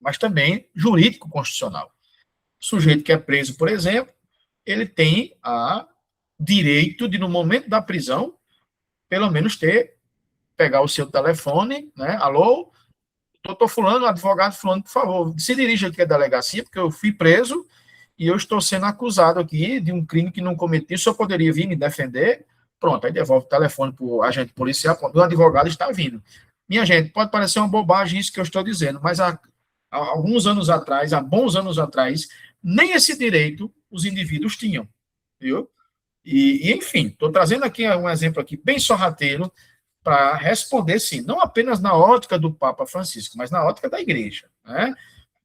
mas também jurídico constitucional. O sujeito que é preso, por exemplo, ele tem o direito de, no momento da prisão, pelo menos pegar o seu telefone, né? Alô, doutor fulano, advogado fulano, por favor, se dirija aqui à delegacia, porque eu fui preso e eu estou sendo acusado aqui de um crime que não cometi, só poderia vir me defender. Pronto, aí devolve o telefone para o agente policial, quando o advogado está vindo. Minha gente, pode parecer uma bobagem isso que eu estou dizendo, mas há alguns anos atrás, há bons anos atrás, nem esse direito os indivíduos tinham, viu? Enfim, estou trazendo aqui um exemplo aqui bem sorrateiro para responder, sim, não apenas na ótica do Papa Francisco, mas na ótica da igreja, né?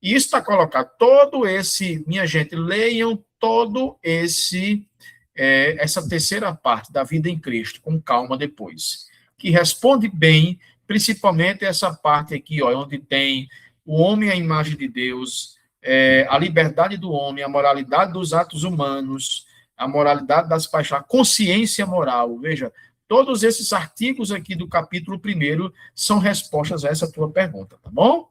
E isso está colocado todo esse, minha gente, leiam todo essa terceira parte da vida em Cristo, com calma depois, que responde bem, principalmente essa parte aqui, ó, onde tem o homem à imagem de Deus, a liberdade do homem, a moralidade dos atos humanos, a moralidade das paixões, a consciência moral. Veja, todos esses artigos aqui do capítulo 1 são respostas a essa tua pergunta, tá bom?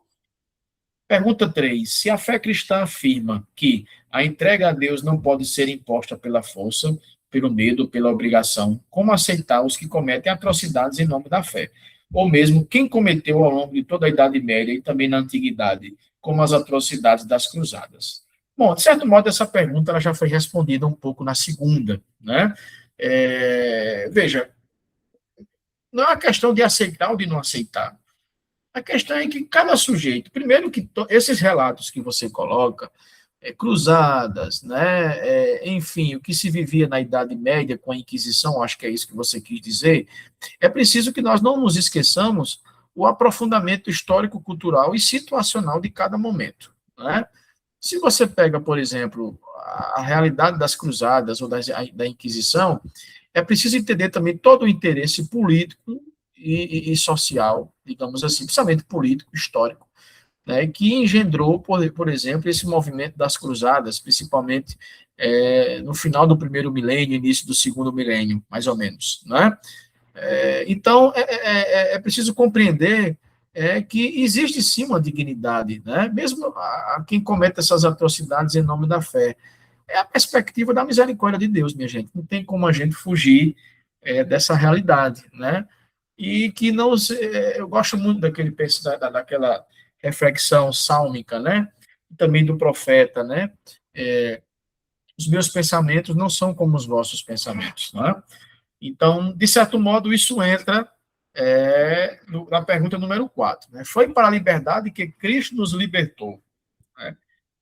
Pergunta 3. Se a fé cristã afirma que a entrega a Deus não pode ser imposta pela força, pelo medo, pela obrigação, como aceitar os que cometem atrocidades em nome da fé? Ou mesmo quem cometeu ao longo de toda a Idade Média e também na Antiguidade, como as atrocidades das cruzadas? Bom, de certo modo, essa pergunta ela já foi respondida um pouco na segunda, né? Veja, não é uma questão de aceitar ou de não aceitar. A questão é que cada sujeito, primeiro que esses relatos que você coloca, cruzadas, né, enfim, o que se vivia na Idade Média com a Inquisição, acho que é isso que você quis dizer, é preciso que nós não nos esqueçamos o aprofundamento histórico, cultural e situacional de cada momento, né? Se você pega, por exemplo, a realidade das cruzadas ou da Inquisição, é preciso entender também todo o interesse político e social, digamos assim, principalmente político, histórico, né, que engendrou, por exemplo, esse movimento das cruzadas, principalmente no final do primeiro milênio, início do segundo milênio, mais ou menos. Né? Então, é preciso compreender que existe sim uma dignidade, né? Mesmo a quem comete essas atrocidades em nome da fé. É a perspectiva da misericórdia de Deus, minha gente. Não tem como a gente fugir dessa realidade, né? E que não eu gosto muito daquela reflexão sálmica, né? Também do profeta, né? Os meus pensamentos não são como os vossos pensamentos, né? Então, de certo modo, isso entra na pergunta número 4. Né? Foi para a liberdade que Cristo nos libertou. Né?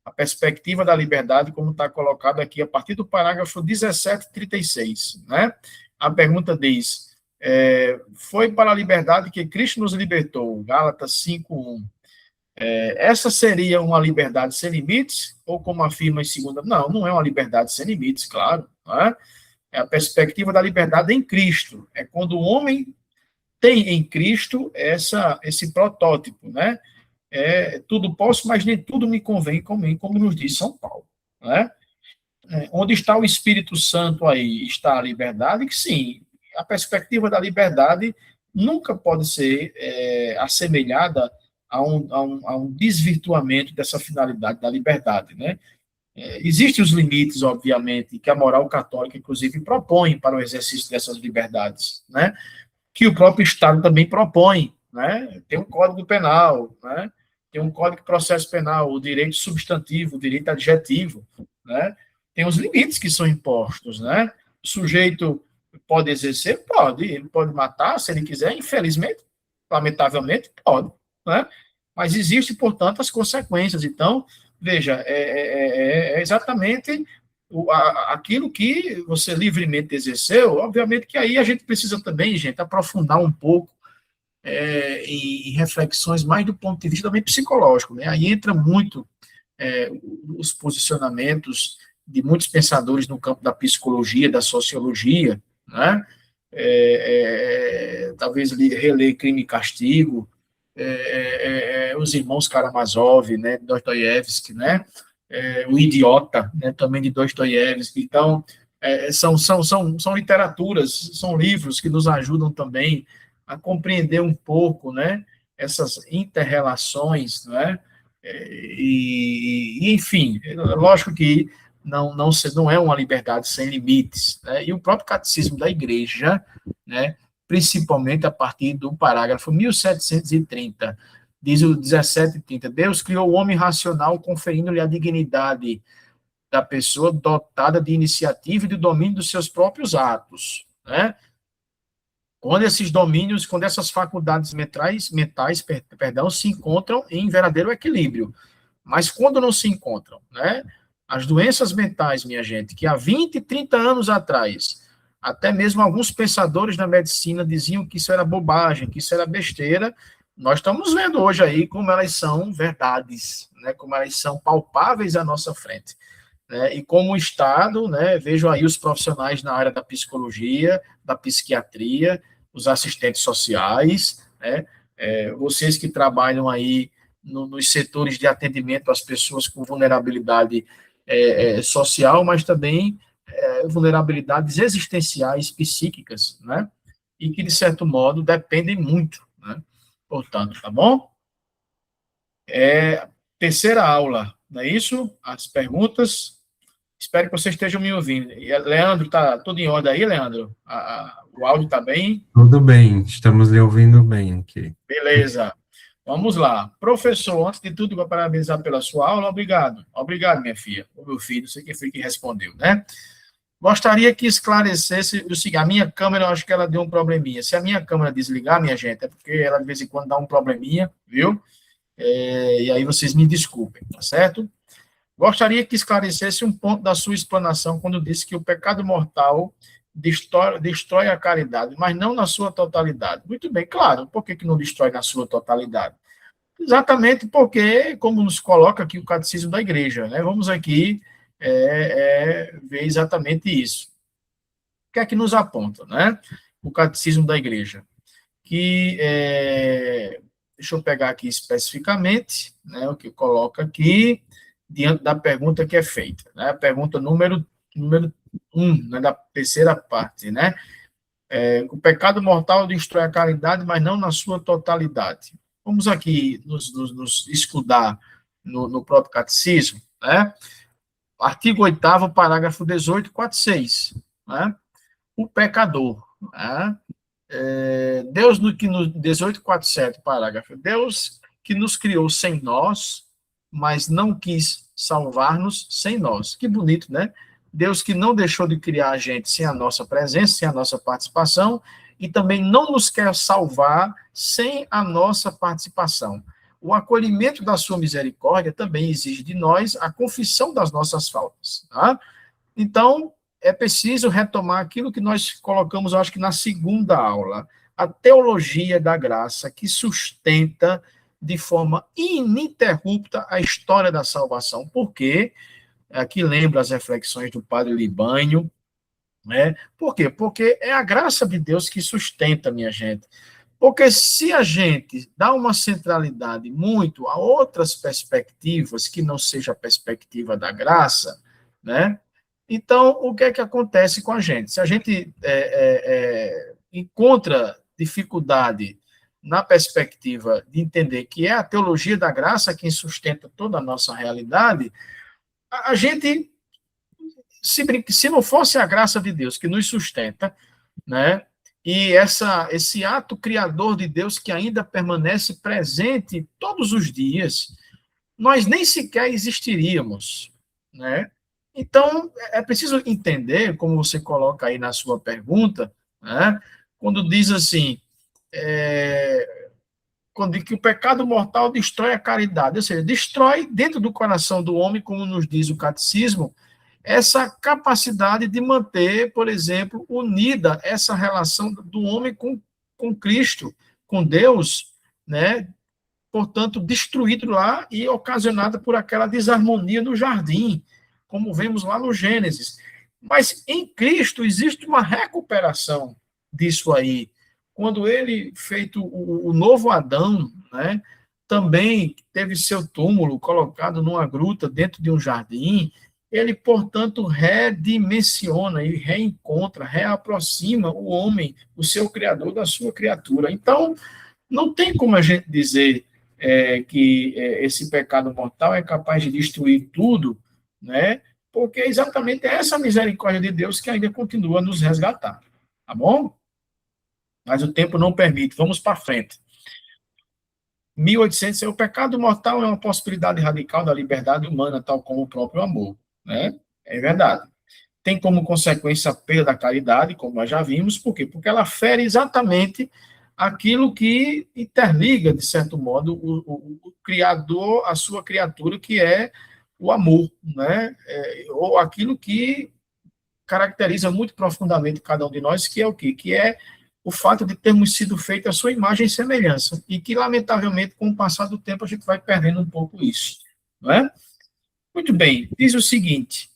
A perspectiva da liberdade, como está colocado aqui, a partir do parágrafo 1736. Né? A pergunta diz, foi para a liberdade que Cristo nos libertou, Gálatas 5:1. Essa seria uma liberdade sem limites? Ou como afirma em segunda? Não, não é uma liberdade sem limites, claro. Não é? É a perspectiva da liberdade em Cristo. É quando o homem tem em Cristo esse protótipo, né? Tudo posso, mas nem tudo me convém, como nos diz São Paulo, né? Onde está o Espírito Santo aí? Está a liberdade? Que sim, a perspectiva da liberdade nunca pode ser assemelhada a um desvirtuamento dessa finalidade da liberdade, né? Existem os limites, obviamente, que a moral católica, inclusive, propõe para o exercício dessas liberdades, né? Que o próprio Estado também propõe, né? Tem um Código Penal, né? Tem um Código de Processo Penal, o direito substantivo, o direito adjetivo, né? Tem os limites que são impostos, né? O sujeito pode exercer? Pode. Ele pode matar, se ele quiser, infelizmente, lamentavelmente, pode, né? Mas existe, portanto, as consequências. Então, veja, é exatamente aquilo que você livremente exerceu. Obviamente que aí a gente precisa também, gente, aprofundar um pouco em reflexões mais do ponto de vista também psicológico, né? Aí entra muito os posicionamentos de muitos pensadores no campo da psicologia, da sociologia, né? Talvez reler Crime e Castigo, os irmãos Karamazov, né, Dostoiévski, né, o Idiota, né, também de Dostoiévski. Então, são literaturas, são livros que nos ajudam também a compreender um pouco, né, essas inter-relações, né, enfim, lógico que não é uma liberdade sem limites, né, e o próprio catecismo da igreja, né, principalmente a partir do parágrafo 1730, diz o 1730, Deus criou o homem racional, conferindo-lhe a dignidade da pessoa dotada de iniciativa e de domínio dos seus próprios atos, né? Quando essas faculdades mentais, perdão, se encontram em verdadeiro equilíbrio. Mas quando não se encontram, né? As doenças mentais, minha gente, que há 20, 30 anos atrás, até mesmo alguns pensadores da medicina diziam que isso era bobagem, que isso era besteira, nós estamos vendo hoje aí como elas são verdades, né? Como elas são palpáveis à nossa frente. Né? E como o Estado, né, vejo aí os profissionais na área da psicologia, da psiquiatria, os assistentes sociais, né, vocês que trabalham aí nos setores de atendimento às pessoas com vulnerabilidade social, mas também vulnerabilidades existenciais, psíquicas, né, e que, de certo modo, dependem muito, né, portanto, tá bom? Terceira aula, não é isso? As perguntas. Espero que vocês estejam me ouvindo. E, Leandro, tá tudo em ordem aí, Leandro? O áudio está bem? Tudo bem, estamos lhe ouvindo bem aqui. Beleza. Vamos lá. Professor, antes de tudo, vou parabenizar pela sua aula. Obrigado. Obrigado, minha filha. O meu filho, não sei quem foi que respondeu, né? Gostaria que esclarecesse o seguinte, a minha câmera, eu acho que ela deu um probleminha. Se a minha câmera desligar, minha gente, é porque ela de vez em quando dá um probleminha, viu? E aí vocês me desculpem, tá certo? Gostaria que esclarecesse um ponto da sua explanação quando disse que o pecado mortal destrói a caridade, mas não na sua totalidade. Muito bem, claro. Por que não destrói na sua totalidade? Exatamente porque, como nos coloca aqui o Catecismo da Igreja, né? Vamos aqui ver exatamente isso. O que é que nos aponta, né? O Catecismo da Igreja. Que, deixa eu pegar aqui especificamente, né, o que coloca aqui, diante da pergunta que é feita, né, a pergunta número 1, né, da terceira parte, né, o pecado mortal destrói a caridade, mas não na sua totalidade. Vamos aqui nos escudar no próprio catecismo, né, artigo 8º, parágrafo 18, 46, né, o pecador, né, Deus, que no 18:47, parágrafo, Deus que nos criou sem nós, mas não quis salvar-nos sem nós. Que bonito, né? Deus que não deixou de criar a gente sem a nossa presença, sem a nossa participação, e também não nos quer salvar sem a nossa participação. O acolhimento da sua misericórdia também exige de nós a confissão das nossas faltas. Tá? Então, é preciso retomar aquilo que nós colocamos, acho que na segunda aula, a teologia da graça que sustenta de forma ininterrupta a história da salvação. Por quê? Aqui lembra as reflexões do padre Libânio, né? Por quê? Porque é a graça de Deus que sustenta, minha gente. Porque se a gente dá uma centralidade muito a outras perspectivas, que não seja a perspectiva da graça, né? Então, o que é que acontece com a gente? Se a gente encontra dificuldade na perspectiva de entender que é a teologia da graça quem sustenta toda a nossa realidade, a gente, se não fosse a graça de Deus que nos sustenta, né? E esse ato criador de Deus que ainda permanece presente todos os dias, nós nem sequer existiríamos, né? Então, é preciso entender, como você coloca aí na sua pergunta, né? Quando diz assim, quando diz que o pecado mortal destrói a caridade, ou seja, destrói dentro do coração do homem, como nos diz o catecismo, essa capacidade de manter, por exemplo, unida essa relação do homem com Cristo, com Deus, né? Portanto, destruído lá e ocasionada por aquela desarmonia no jardim, como vemos lá no Gênesis. Mas em Cristo existe uma recuperação disso aí. Quando ele, feito o novo Adão, né, também teve seu túmulo colocado numa gruta dentro de um jardim, ele, portanto, redimensiona e reencontra, reaproxima o homem, o seu criador, da sua criatura. Então, não tem como a gente dizer que esse pecado mortal é capaz de destruir tudo, né? Porque é exatamente essa misericórdia de Deus que ainda continua a nos resgatar, tá bom? Mas o tempo não permite, vamos para frente. 1800, o pecado mortal é uma possibilidade radical da liberdade humana, tal como o próprio amor, né? É verdade. Tem como consequência a perda da caridade, como nós já vimos, por quê? Porque ela fere exatamente aquilo que interliga, de certo modo, o Criador, a sua criatura, que é o amor, né? Ou aquilo que caracteriza muito profundamente cada um de nós, que é o quê? Que é o fato de termos sido feitos à sua imagem e semelhança, e que, lamentavelmente, com o passar do tempo, a gente vai perdendo um pouco isso, não é? Muito bem, diz o seguinte: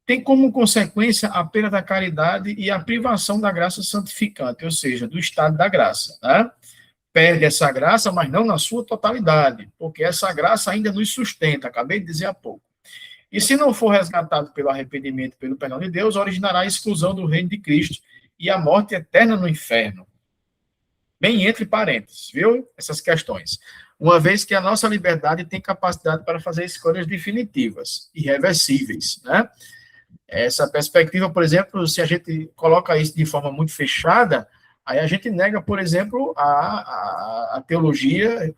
tem como consequência a perda da caridade e a privação da graça santificante, ou seja, do estado da graça, né? Perde essa graça, mas não na sua totalidade, porque essa graça ainda nos sustenta, acabei de dizer há pouco. E se não for resgatado pelo arrependimento e pelo perdão de Deus, originará a exclusão do reino de Cristo e a morte eterna no inferno. Bem entre parênteses, viu? Essas questões. Uma vez que a nossa liberdade tem capacidade para fazer escolhas definitivas, irreversíveis, né? Essa perspectiva, por exemplo, se a gente coloca isso de forma muito fechada, aí a gente nega, por exemplo, a teologia,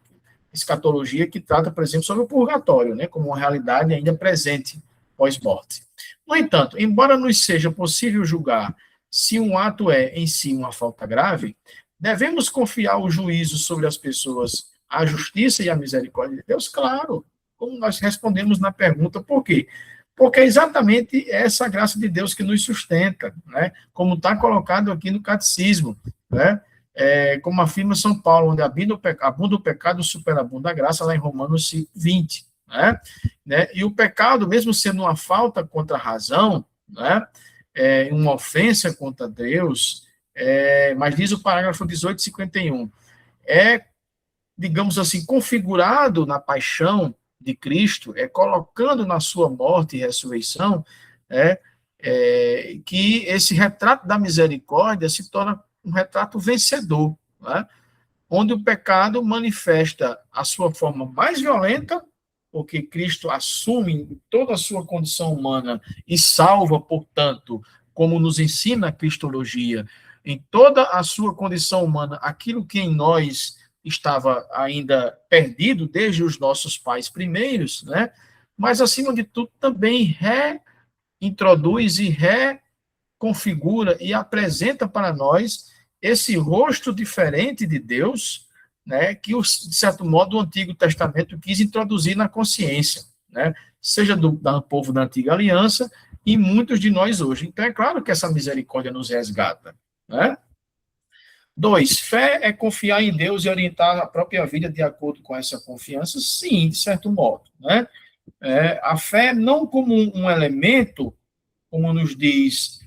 escatologia, que trata, por exemplo, sobre o purgatório, né, como uma realidade ainda presente pós-morte. No entanto, embora nos seja possível julgar se um ato é, em si, uma falta grave, devemos confiar o juízo sobre as pessoas à justiça e à misericórdia de Deus? Claro, como nós respondemos na pergunta, por quê? Porque é exatamente essa graça de Deus que nos sustenta, né? Como está colocado aqui no catecismo, né? Como afirma São Paulo, onde abunda o pecado, superabunda a graça, lá em Romanos 5:20, né? E o pecado, mesmo sendo uma falta contra a razão, né? Uma ofensa contra Deus, mas diz o parágrafo 18:51, digamos assim, configurado na paixão de Cristo, colocando na sua morte e ressurreição, que esse retrato da misericórdia se torna um retrato vencedor, né? Onde o pecado manifesta a sua forma mais violenta, porque Cristo assume toda a sua condição humana e salva, portanto, como nos ensina a cristologia, em toda a sua condição humana, aquilo que em nós estava ainda perdido desde os nossos pais primeiros, né? Mas, acima de tudo, também reintroduz e reconfigura e apresenta para nós esse rosto diferente de Deus, né? Que, de certo modo, o Antigo Testamento quis introduzir na consciência, né? Seja do povo da Antiga Aliança e muitos de nós hoje. Então, é claro que essa misericórdia nos resgata, né? 2, fé é confiar em Deus e orientar a própria vida de acordo com essa confiança? Sim, de certo modo, né? A fé não como um elemento, como nos diz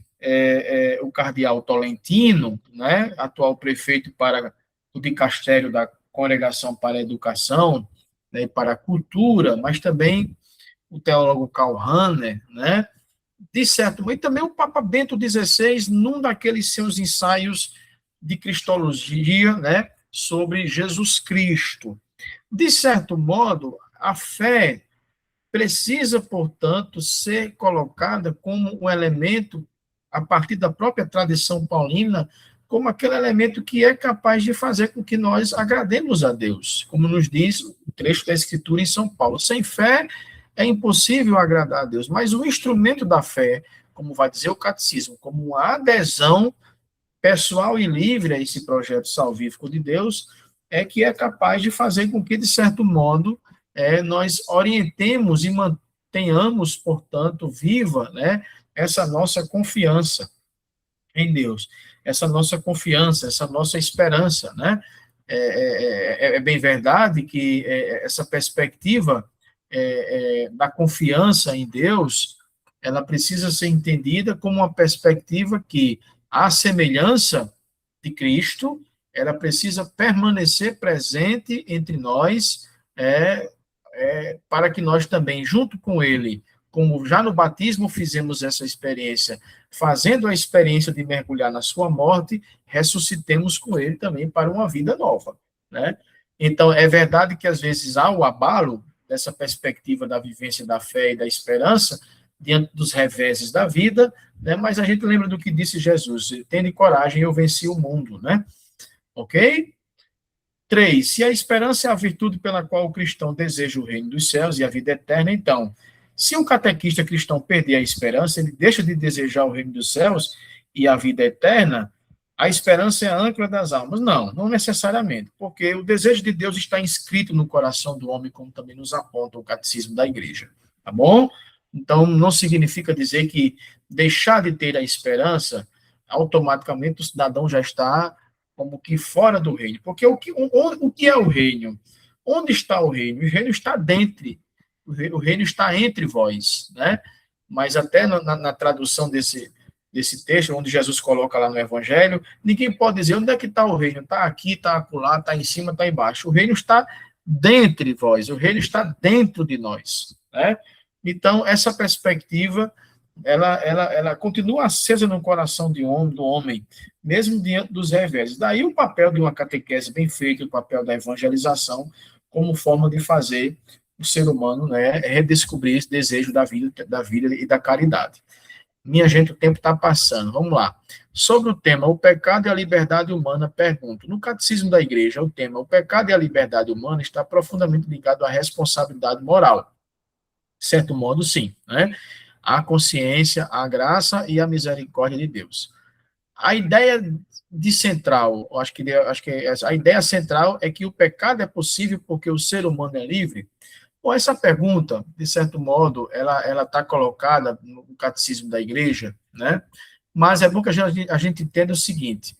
o cardeal Tolentino, né, atual prefeito para o dicastério da Congregação para a Educação, né, e para a Cultura, mas também o teólogo Karl Rahner, né, de certo modo, e também o Papa Bento XVI, num daqueles seus ensaios de cristologia, né, sobre Jesus Cristo. De certo modo, a fé precisa, portanto, ser colocada como um elemento, a partir da própria tradição paulina, como aquele elemento que é capaz de fazer com que nós agrademos a Deus, como nos diz o trecho da Escritura em São Paulo. Sem fé é impossível agradar a Deus, mas o instrumento da fé, como vai dizer o catecismo, como uma adesão pessoal e livre a esse projeto salvífico de Deus, é que é capaz de fazer com que, de certo modo, nós orientemos e mantenhamos, portanto, viva, né, essa nossa confiança em Deus, essa nossa confiança, essa nossa esperança, né? É bem verdade que essa perspectiva da confiança em Deus, ela precisa ser entendida como uma perspectiva que, à semelhança de Cristo, ela precisa permanecer presente entre nós, para que nós também, junto com Ele, como já no batismo fizemos essa experiência, fazendo a experiência de mergulhar na sua morte, ressuscitemos com Ele também para uma vida nova, né? Então, é verdade que às vezes há o abalo dessa perspectiva da vivência da fé e da esperança diante dos reveses da vida, né? Mas a gente lembra do que disse Jesus: tende coragem, eu venci o mundo, né? Ok? 3. Se a esperança é a virtude pela qual o cristão deseja o reino dos céus e a vida eterna, então, se um catequista cristão perder a esperança, ele deixa de desejar o reino dos céus e a vida eterna, a esperança é a âncora das almas. Não, não necessariamente, porque o desejo de Deus está inscrito no coração do homem, como também nos aponta o catecismo da igreja, tá bom? Então, não significa dizer que deixar de ter a esperança, automaticamente o cidadão já está como que fora do reino. Porque o que é o reino? Onde está o reino? O reino está dentro, o reino está entre vós, né? Mas até na tradução desse texto, onde Jesus coloca lá no Evangelho, ninguém pode dizer onde é que está o reino. Está aqui, está acolá, está em cima, está embaixo. O reino está dentre vós, o reino está dentro de nós, né? Então, essa perspectiva, ela continua acesa no coração do homem, mesmo diante dos reveses. Daí o papel de uma catequese bem feita, o papel da evangelização, como forma de fazer o ser humano, né, redescobrir esse desejo da vida e da caridade. Minha gente, o tempo está passando. Vamos lá. Sobre o tema o pecado e a liberdade humana, pergunto. No Catecismo da Igreja, o tema o pecado e a liberdade humana está profundamente ligado à responsabilidade moral. De certo modo, sim, né? A consciência, a graça e a misericórdia de Deus. A ideia de central, acho que a ideia central é que o pecado é possível porque o ser humano é livre. Bom, essa pergunta, de certo modo, ela está colocada no catecismo da igreja, né? Mas é bom que a gente entenda o seguinte: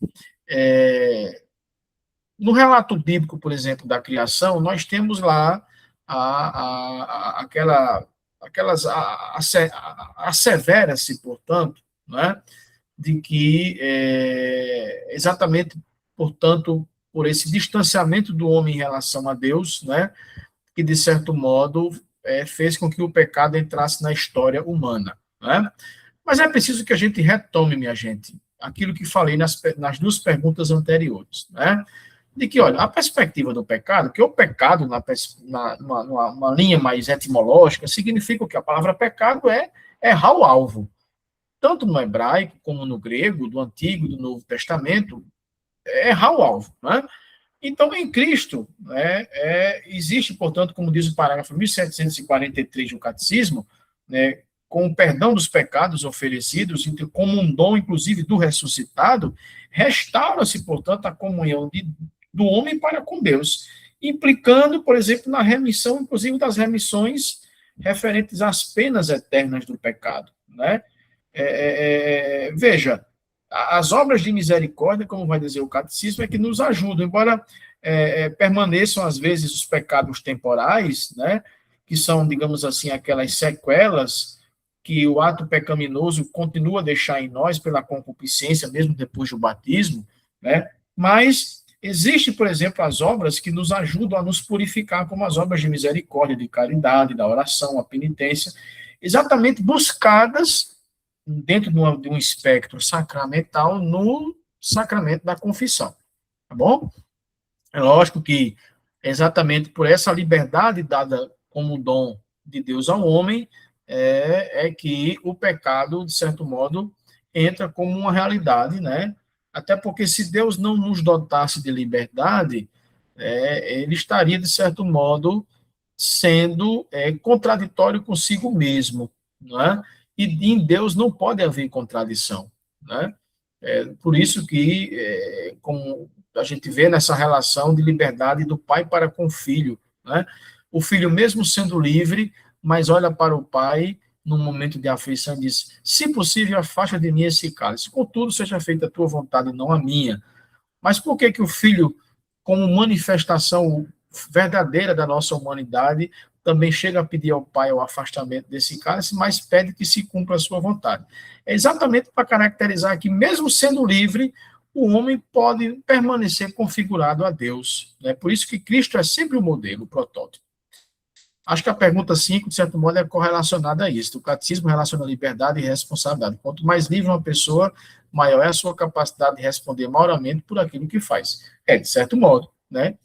no relato bíblico, por exemplo, da criação, nós temos lá assevera-se, portanto, né, de que exatamente, portanto, por esse distanciamento do homem em relação a Deus, né, que, de certo modo, fez com que o pecado entrasse na história humana, né? Mas é preciso que a gente retome, minha gente, aquilo que falei nas duas perguntas anteriores, né? De que, olha, a perspectiva do pecado, que o pecado, numa linha mais etimológica, significa que a palavra pecado é errar o alvo. Tanto no hebraico como no grego, do Antigo e do Novo Testamento, é errar o alvo, né? Então, em Cristo, né, existe, portanto, como diz o parágrafo 1743 do Catecismo, né, com o perdão dos pecados oferecidos, como um dom, inclusive, do ressuscitado, restaura-se, portanto, a comunhão do homem para com Deus, implicando, por exemplo, na remissão, inclusive, das remissões referentes às penas eternas do pecado, né? Veja, As obras de misericórdia, como vai dizer o catecismo, é que nos ajudam, embora permaneçam, às vezes, os pecados temporais, né, que são, digamos assim, aquelas sequelas que o ato pecaminoso continua a deixar em nós pela concupiscência, mesmo depois do batismo, né, mas existe, por exemplo, as obras que nos ajudam a nos purificar, como as obras de misericórdia, de caridade, da oração, a penitência, exatamente buscadas dentro de um espectro sacramental no sacramento da confissão, tá bom? É lógico que exatamente por essa liberdade dada como dom de Deus ao homem, que o pecado, de certo modo, entra como uma realidade, né? Até porque se Deus não nos dotasse de liberdade, ele estaria, de certo modo, sendo contraditório consigo mesmo, não é? E em Deus não pode haver contradição, né? Por isso que, como a gente vê nessa relação de liberdade do pai para com o filho, né? O filho, mesmo sendo livre, mas olha para o pai num momento de aflição e diz: se possível, afasta de mim esse cálice, contudo, seja feita a tua vontade, não a minha. Mas por que que o filho, como manifestação verdadeira da nossa humanidade, também chega a pedir ao Pai o afastamento desse cálice, mas pede que se cumpra a sua vontade? É exatamente para caracterizar que, mesmo sendo livre, o homem pode permanecer configurado a Deus. Né? Por isso que Cristo é sempre o modelo, o protótipo. Acho que a pergunta 5, de certo modo, é correlacionada a isso. O catecismo relaciona liberdade e responsabilidade. Quanto mais livre uma pessoa, maior é a sua capacidade de responder moralmente por aquilo que faz. De certo modo, né?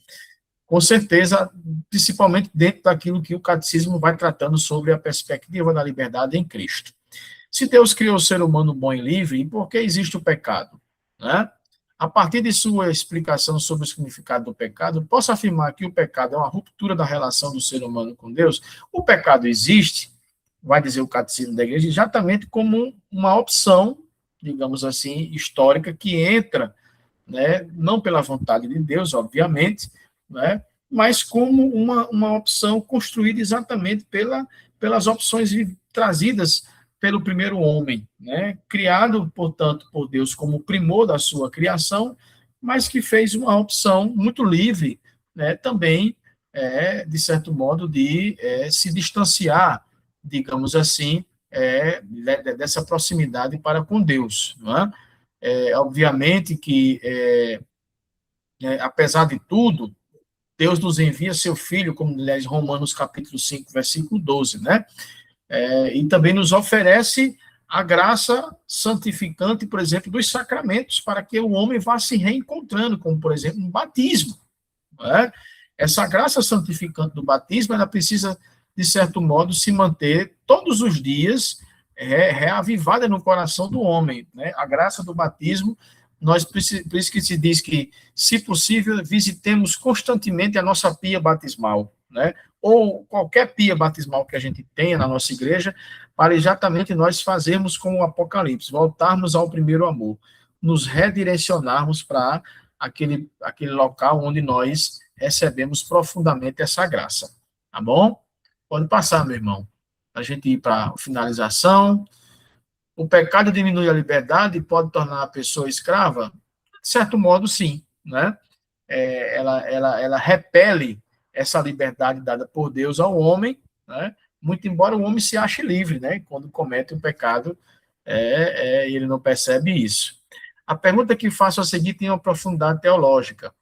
Com certeza, principalmente dentro daquilo que o catecismo vai tratando sobre a perspectiva da liberdade em Cristo. Se Deus criou o ser humano bom e livre, por que existe o pecado? Né? A partir de sua explicação sobre o significado do pecado, posso afirmar que o pecado é uma ruptura da relação do ser humano com Deus? O pecado existe, vai dizer o catecismo da igreja, exatamente como uma opção, digamos assim, histórica, que entra, né, não pela vontade de Deus, obviamente, né, mas como uma opção construída exatamente pelas opções trazidas pelo primeiro homem, né? Criado, portanto, por Deus como primor da sua criação, mas que fez uma opção muito livre, né? Também, de certo modo, de se distanciar, digamos assim, dessa proximidade para com Deus. Não é? Obviamente que, apesar de tudo, Deus nos envia seu Filho, como diz Romanos capítulo 5, versículo 12, né? E também nos oferece a graça santificante, por exemplo, dos sacramentos, para que o homem vá se reencontrando, como, por exemplo, no batismo. Né? Essa graça santificante do batismo, ela precisa, de certo modo, se manter todos os dias reavivada no coração do homem. Né? A graça do batismo, por isso que se diz que, se possível, visitemos constantemente a nossa pia batismal, né? Ou qualquer pia batismal que a gente tenha na nossa igreja, para exatamente nós fazermos como o Apocalipse, voltarmos ao primeiro amor, nos redirecionarmos para aquele local onde nós recebemos profundamente essa graça. Tá bom? Pode passar, meu irmão. A gente ir para a finalização. O pecado diminui a liberdade e pode tornar a pessoa escrava? De certo modo, sim, né? Ela repele essa liberdade dada por Deus ao homem, né? Muito embora o homem se ache livre, né? Quando comete um pecado, ele não percebe isso. A pergunta que faço a seguir tem uma profundidade teológica,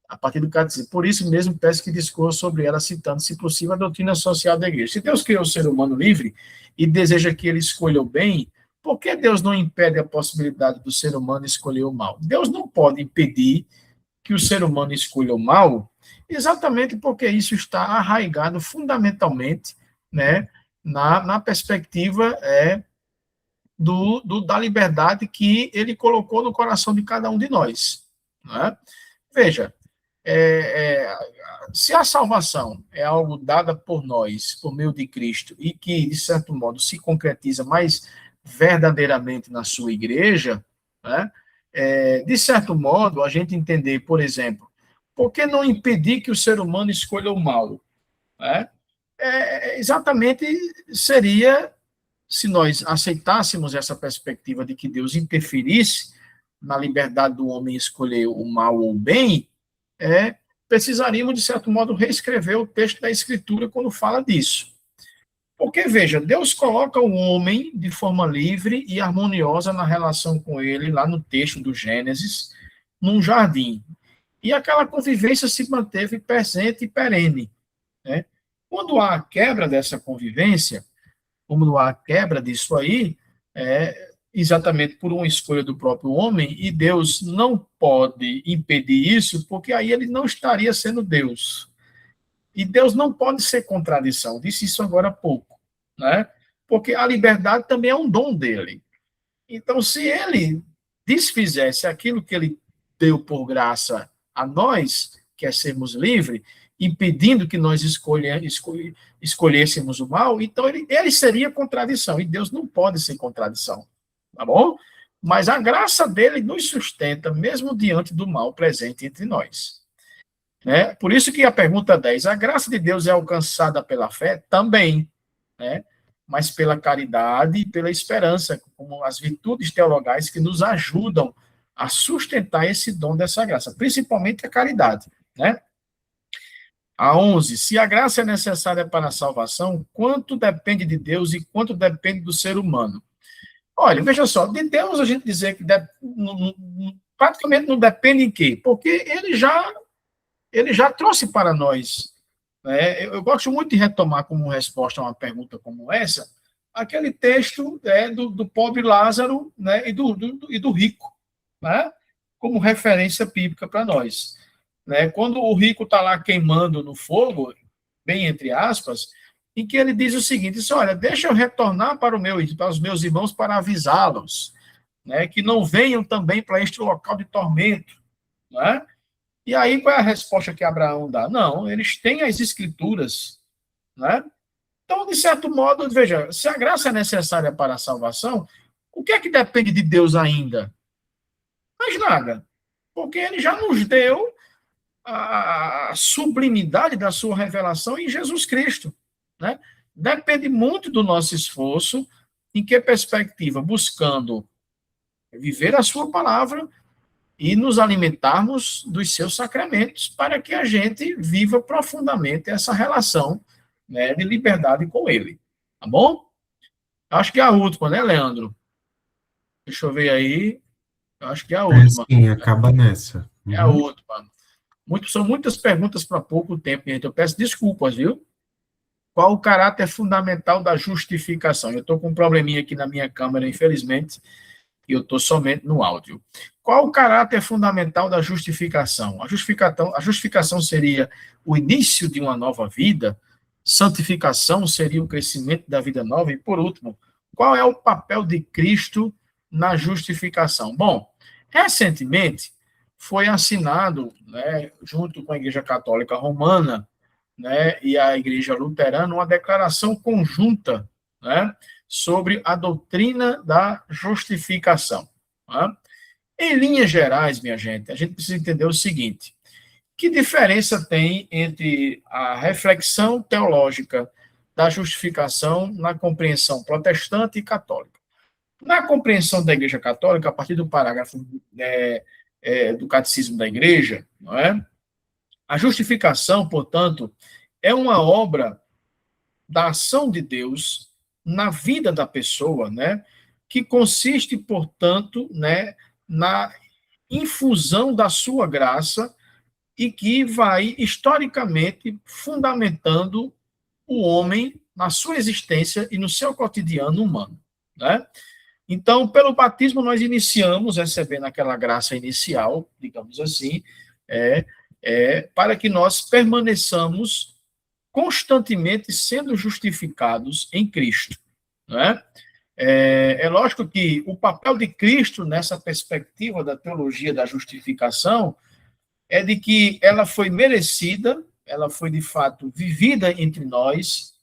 a partir do catecismo. Por isso mesmo, peço que discorra sobre ela, citando, se possível, a doutrina social da igreja. Se Deus criou o ser humano livre e deseja que ele escolha o bem, por que Deus não impede a possibilidade do ser humano escolher o mal? Deus não pode impedir que o ser humano escolha o mal, exatamente porque isso está arraigado fundamentalmente, né, na perspectiva da liberdade que ele colocou no coração de cada um de nós. Né? Veja, se a salvação é algo dada por nós, por meio de Cristo, e que, de certo modo, se concretiza mais verdadeiramente na sua igreja, né? De certo modo, a gente entender, por exemplo, por que não impedir que o ser humano escolha o mal? Né? Exatamente seria, se nós aceitássemos essa perspectiva de que Deus interferisse na liberdade do homem escolher o mal ou o bem, precisaríamos, de certo modo, reescrever o texto da Escritura quando fala disso. Porque, veja, Deus coloca o homem de forma livre e harmoniosa na relação com ele, lá no texto do Gênesis, num jardim. E aquela convivência se manteve presente e perene, né? Quando há a quebra dessa convivência, quando há a quebra disso aí, exatamente por uma escolha do próprio homem, e Deus não pode impedir isso, porque aí ele não estaria sendo Deus. E Deus não pode ser contradição, disse isso agora há pouco, né? Porque a liberdade também é um dom dele. Então, se ele desfizesse aquilo que ele deu por graça a nós, que é sermos livres, impedindo que nós escolhêssemos o mal, então ele seria contradição, e Deus não pode ser contradição, tá bom? Mas a graça dele nos sustenta, mesmo diante do mal presente entre nós. Né? Por isso que a pergunta 10, a graça de Deus é alcançada pela fé? Também, né? Mas pela caridade e pela esperança, como as virtudes teologais que nos ajudam a sustentar esse dom dessa graça, principalmente a caridade, né? A 11, se a graça é necessária para a salvação, quanto depende de Deus e quanto depende do ser humano? Olha, veja só, de Deus a gente dizer que praticamente não depende em quê? Porque ele já trouxe para nós, né? Eu gosto muito de retomar como resposta a uma pergunta como essa, aquele texto do pobre Lázaro, né, e do rico, né, como referência bíblica para nós. Né? Quando o rico está lá queimando no fogo, bem entre aspas, em que ele diz o seguinte, olha, deixa eu retornar para os meus irmãos para avisá-los, né, que não venham também para este local de tormento, né? E aí, qual é a resposta que Abraão dá? Não, eles têm as escrituras, né? Então, de certo modo, veja, se a graça é necessária para a salvação, o que é que depende de Deus ainda? Mais nada, porque ele já nos deu a sublimidade da sua revelação em Jesus Cristo, né? Depende muito do nosso esforço, em que perspectiva? Buscando viver a sua palavra e nos alimentarmos dos seus sacramentos, para que a gente viva profundamente essa relação, né, de liberdade com ele. Tá bom? Acho que é a última, né, Leandro? Deixa eu ver aí. Acho que é a última. Sim, acaba nessa. É a última. São muitas perguntas para pouco tempo, gente. Eu peço desculpas, viu? Qual o caráter fundamental da justificação? Eu estou com um probleminha aqui na minha câmera, infelizmente, e eu estou somente no áudio. Qual o caráter fundamental da justificação? A justificação seria o início de uma nova vida, santificação seria o crescimento da vida nova, e, por último, qual é o papel de Cristo na justificação? Bom, recentemente foi assinado, né, junto com a Igreja Católica Romana, né, e a Igreja Luterana, uma declaração conjunta, né, sobre a doutrina da justificação. Né? Em linhas gerais, minha gente, a gente precisa entender o seguinte: que diferença tem entre a reflexão teológica da justificação na compreensão protestante e católica? Na compreensão da Igreja Católica, a partir do parágrafo do Catecismo da Igreja, não é? A justificação, portanto, é uma obra da ação de Deus na vida da pessoa, né, que consiste, portanto, né, na infusão da sua graça e que vai, historicamente, fundamentando o homem na sua existência e no seu cotidiano humano, né? Então, pelo batismo, nós iniciamos recebendo aquela graça inicial, digamos assim, para que nós permaneçamos constantemente sendo justificados em Cristo. Né? É lógico que o papel de Cristo nessa perspectiva da teologia da justificação é de que ela foi merecida, ela foi de fato vivida entre nós,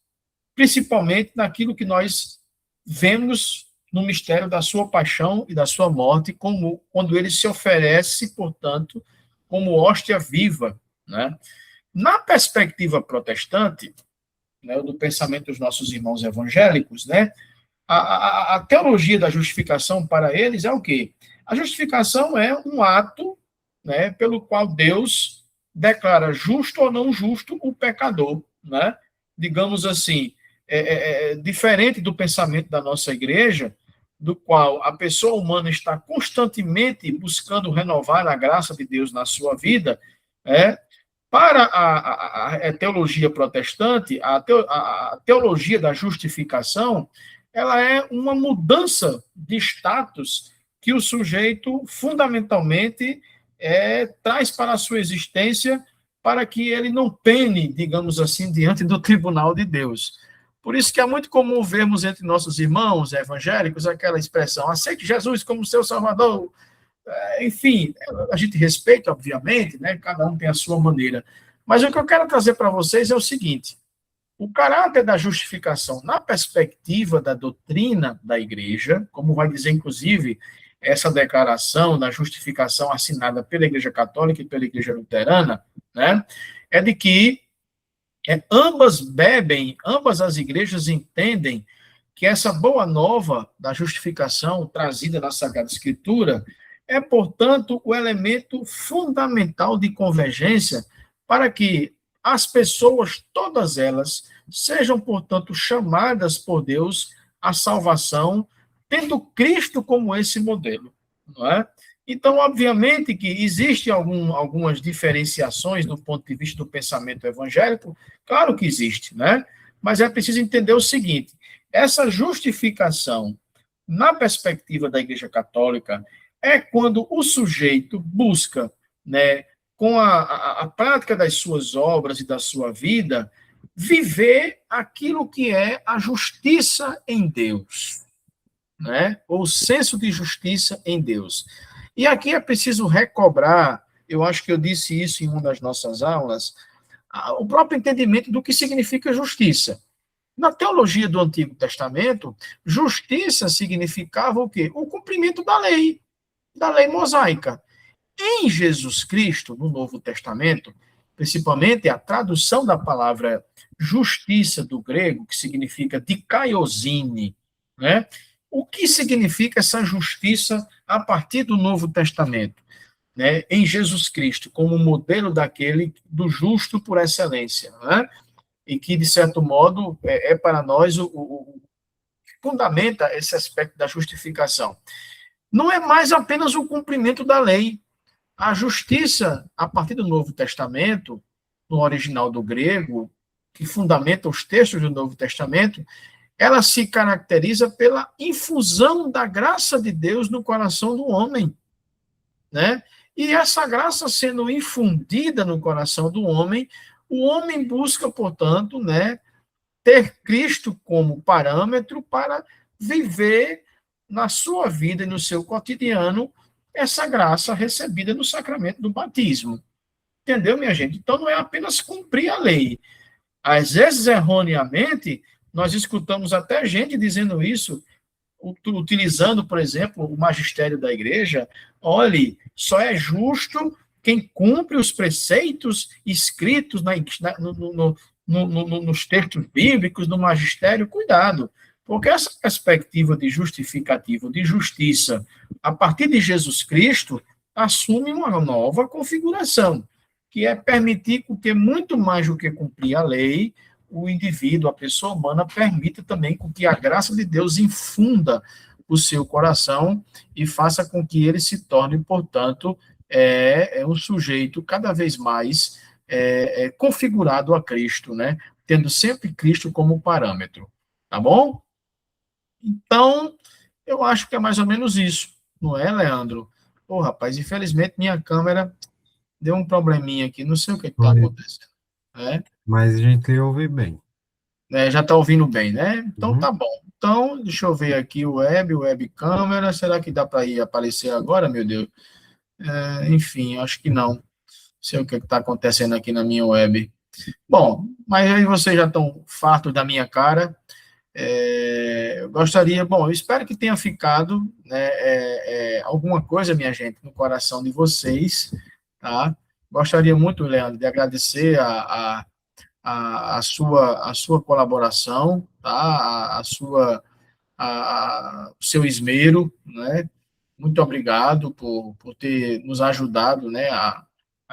principalmente naquilo que nós vemos no mistério da sua paixão e da sua morte, como quando ele se oferece, portanto, como hóstia viva, né? Na perspectiva protestante, né, do pensamento dos nossos irmãos evangélicos, né, a teologia da justificação para eles é o quê? A justificação é um ato, né, pelo qual Deus declara justo ou não justo o pecador, né? Digamos assim, diferente do pensamento da nossa igreja, do qual a pessoa humana está constantemente buscando renovar a graça de Deus na sua vida, é, para a teologia protestante, a teologia da justificação, ela é uma mudança de status que o sujeito, fundamentalmente, traz para a sua existência para que ele não pene, digamos assim, diante do tribunal de Deus. Por isso que é muito comum vermos entre nossos irmãos evangélicos aquela expressão, aceite Jesus como seu salvador. Enfim, a gente respeita, obviamente, né? Cada um tem a sua maneira. Mas o que eu quero trazer para vocês é o seguinte: o caráter da justificação, na perspectiva da doutrina da igreja, como vai dizer, inclusive, essa declaração da justificação assinada pela Igreja Católica e pela Igreja Luterana, né? É de que ambas as igrejas entendem que essa boa nova da justificação trazida na Sagrada Escritura é, portanto, o elemento fundamental de convergência para que as pessoas, todas elas, sejam, portanto, chamadas por Deus à salvação, tendo Cristo como esse modelo, não é? Então, obviamente que existem algumas diferenciações do ponto de vista do pensamento evangélico, claro que existe, né? Mas é preciso entender o seguinte: essa justificação, na perspectiva da Igreja Católica, é quando o sujeito busca, né, com a prática das suas obras e da sua vida, viver aquilo que é a justiça em Deus, né? Ou o senso de justiça em Deus. E aqui é preciso recobrar, eu acho que eu disse isso em uma das nossas aulas, o próprio entendimento do que significa justiça. Na teologia do Antigo Testamento, justiça significava o quê? O cumprimento da lei mosaica. Em Jesus Cristo, no Novo Testamento, principalmente a tradução da palavra justiça do grego, que significa dikaiosine, né? O que significa essa justiça a partir do Novo Testamento? Né? Em Jesus Cristo, como modelo daquele do justo por excelência, né? E que, de certo modo, para nós o que fundamenta esse aspecto da justificação. Não é mais apenas o cumprimento da lei. A justiça, a partir do Novo Testamento, no original do grego, que fundamenta os textos do Novo Testamento, ela se caracteriza pela infusão da graça de Deus no coração do homem, né? E essa graça sendo infundida no coração do homem, o homem busca, portanto, né, ter Cristo como parâmetro para viver na sua vida e no seu cotidiano essa graça recebida no sacramento do batismo. Entendeu, minha gente? Então não é apenas cumprir a lei. Às vezes, erroneamente, nós escutamos até gente dizendo isso, utilizando, por exemplo, o magistério da igreja. Olhe, só é justo quem cumpre os preceitos escritos nos textos bíblicos, no magistério. Cuidado, porque essa perspectiva de justificativo, de justiça, a partir de Jesus Cristo, assume uma nova configuração, que é permitir que, muito mais do que cumprir a lei, o indivíduo, a pessoa humana, permita também com que a graça de Deus infunda o seu coração e faça com que ele se torne, portanto, um sujeito cada vez mais configurado a Cristo, né? Tendo sempre Cristo como parâmetro, tá bom? Então, eu acho que é mais ou menos isso, não é, Leandro? Pô, rapaz, infelizmente minha câmera deu um probleminha aqui, não sei o que está acontecendo. Né? Mas a gente ouve bem. Já está ouvindo bem, né? Então Uhum. tá bom. Então, deixa eu ver aqui o web câmera. Será que dá para ir aparecer agora, meu Deus? Enfim, acho que não. Não sei o que está acontecendo aqui na minha web. Bom, mas aí vocês já estão fartos da minha cara. Eu gostaria, bom, eu espero que tenha ficado, né, alguma coisa, minha gente, no coração de vocês, tá? Gostaria muito, Leandro, de agradecer a sua colaboração, tá? O seu esmero, né? muito obrigado por ter nos ajudado, né, a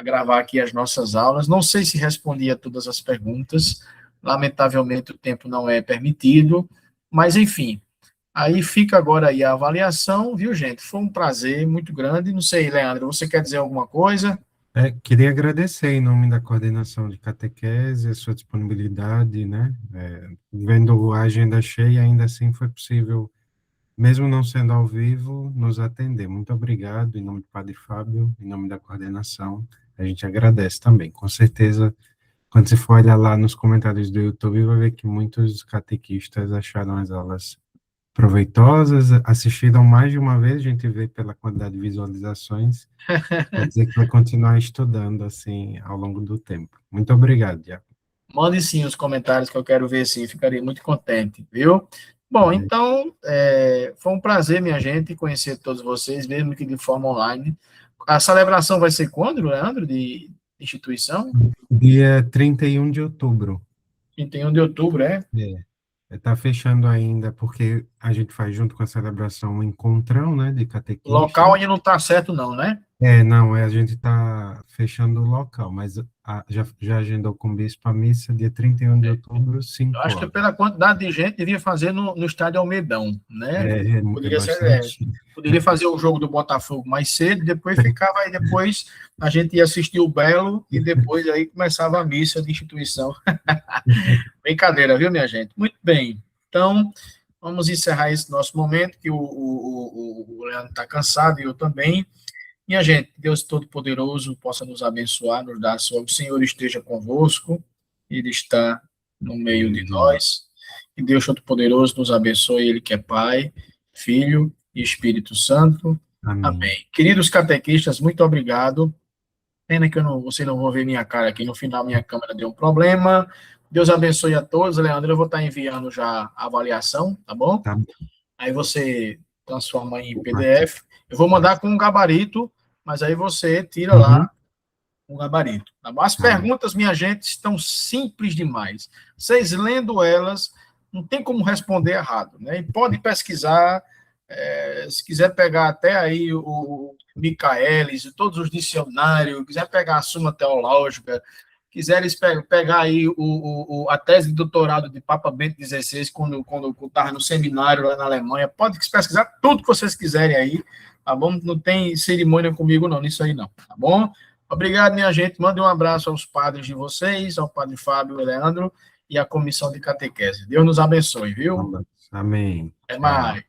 gravar aqui as nossas aulas. Não sei se respondi a todas as perguntas, lamentavelmente o tempo não é permitido, mas enfim, aí fica agora aí a avaliação, viu, gente? Foi um prazer muito grande. Não sei, Leandro, você quer dizer alguma coisa? Queria agradecer em nome da coordenação de catequese a sua disponibilidade, né? Vendo a agenda cheia, ainda assim foi possível, mesmo não sendo ao vivo, nos atender. Muito obrigado, em nome do Padre Fábio, em nome da coordenação. A gente agradece também. Com certeza, quando você for olhar lá nos comentários do YouTube, vai ver que muitos catequistas acharam as aulas proveitosas, assistiram mais de uma vez, a gente vê pela quantidade de visualizações, quer dizer que vai continuar estudando, assim, ao longo do tempo. Muito obrigado, Diaco. Mande sim os comentários que eu quero ver sim, ficaria muito contente, viu? Bom, então, foi um prazer, minha gente, conhecer todos vocês, mesmo que de forma online. A celebração vai ser quando, Leandro, de instituição? Dia 31 de outubro. 31 de outubro, é? Está fechando ainda, porque a gente faz junto com a celebração um encontrão, né, de O local catequistas. ainda não está certo não, né? Não, a gente está fechando o local, mas já agendou com o bispo a missa dia 31 de outubro, Eu 5 acho que horas. pela quantidade de gente, devia fazer no estádio Almedão, né? É Poderia ser, bastante. poderia fazer o jogo do Botafogo mais cedo, depois ficava, aí depois a gente ia assistir o Belo, e depois aí começava a missa de instituição. Brincadeira, viu, minha gente? Muito bem. Então, vamos encerrar esse nosso momento, que o Leandro está cansado e eu também. Minha gente, Deus Todo-Poderoso possa nos abençoar, nos dar a sua. O Senhor esteja convosco, Ele está no meio de nós. Que Deus Todo-Poderoso nos abençoe, Ele que é Pai, Filho e Espírito Santo. Amém. Amém. Queridos catequistas, muito obrigado. Pena que você não vão ver minha cara aqui. No final, minha câmera deu um problema. Deus abençoe a todos. Leandro, eu vou estar enviando já a avaliação, tá bom? Tá Aí você transforma em bom. PDF. Eu vou mandar com um gabarito, mas aí você tira lá Uhum. o gabarito. Tá bom? As Tá bom. perguntas, minha gente, estão simples demais. Vocês lendo elas, não tem como responder errado, né? E pode pesquisar, se quiser pegar até aí o Michaelis, todos os dicionários, quiser pegar a Suma Teológica, quiseres pegar aí a tese de doutorado de Papa Bento XVI, quando estava no seminário lá na Alemanha, pode pesquisar tudo que vocês quiserem aí, tá bom? Não tem cerimônia comigo não, nisso aí não, tá bom? Obrigado, minha gente. Mande um abraço aos padres de vocês, ao padre Fábio e Leandro e à comissão de catequese. Deus nos abençoe, viu? Amém. Até Tchau. mais.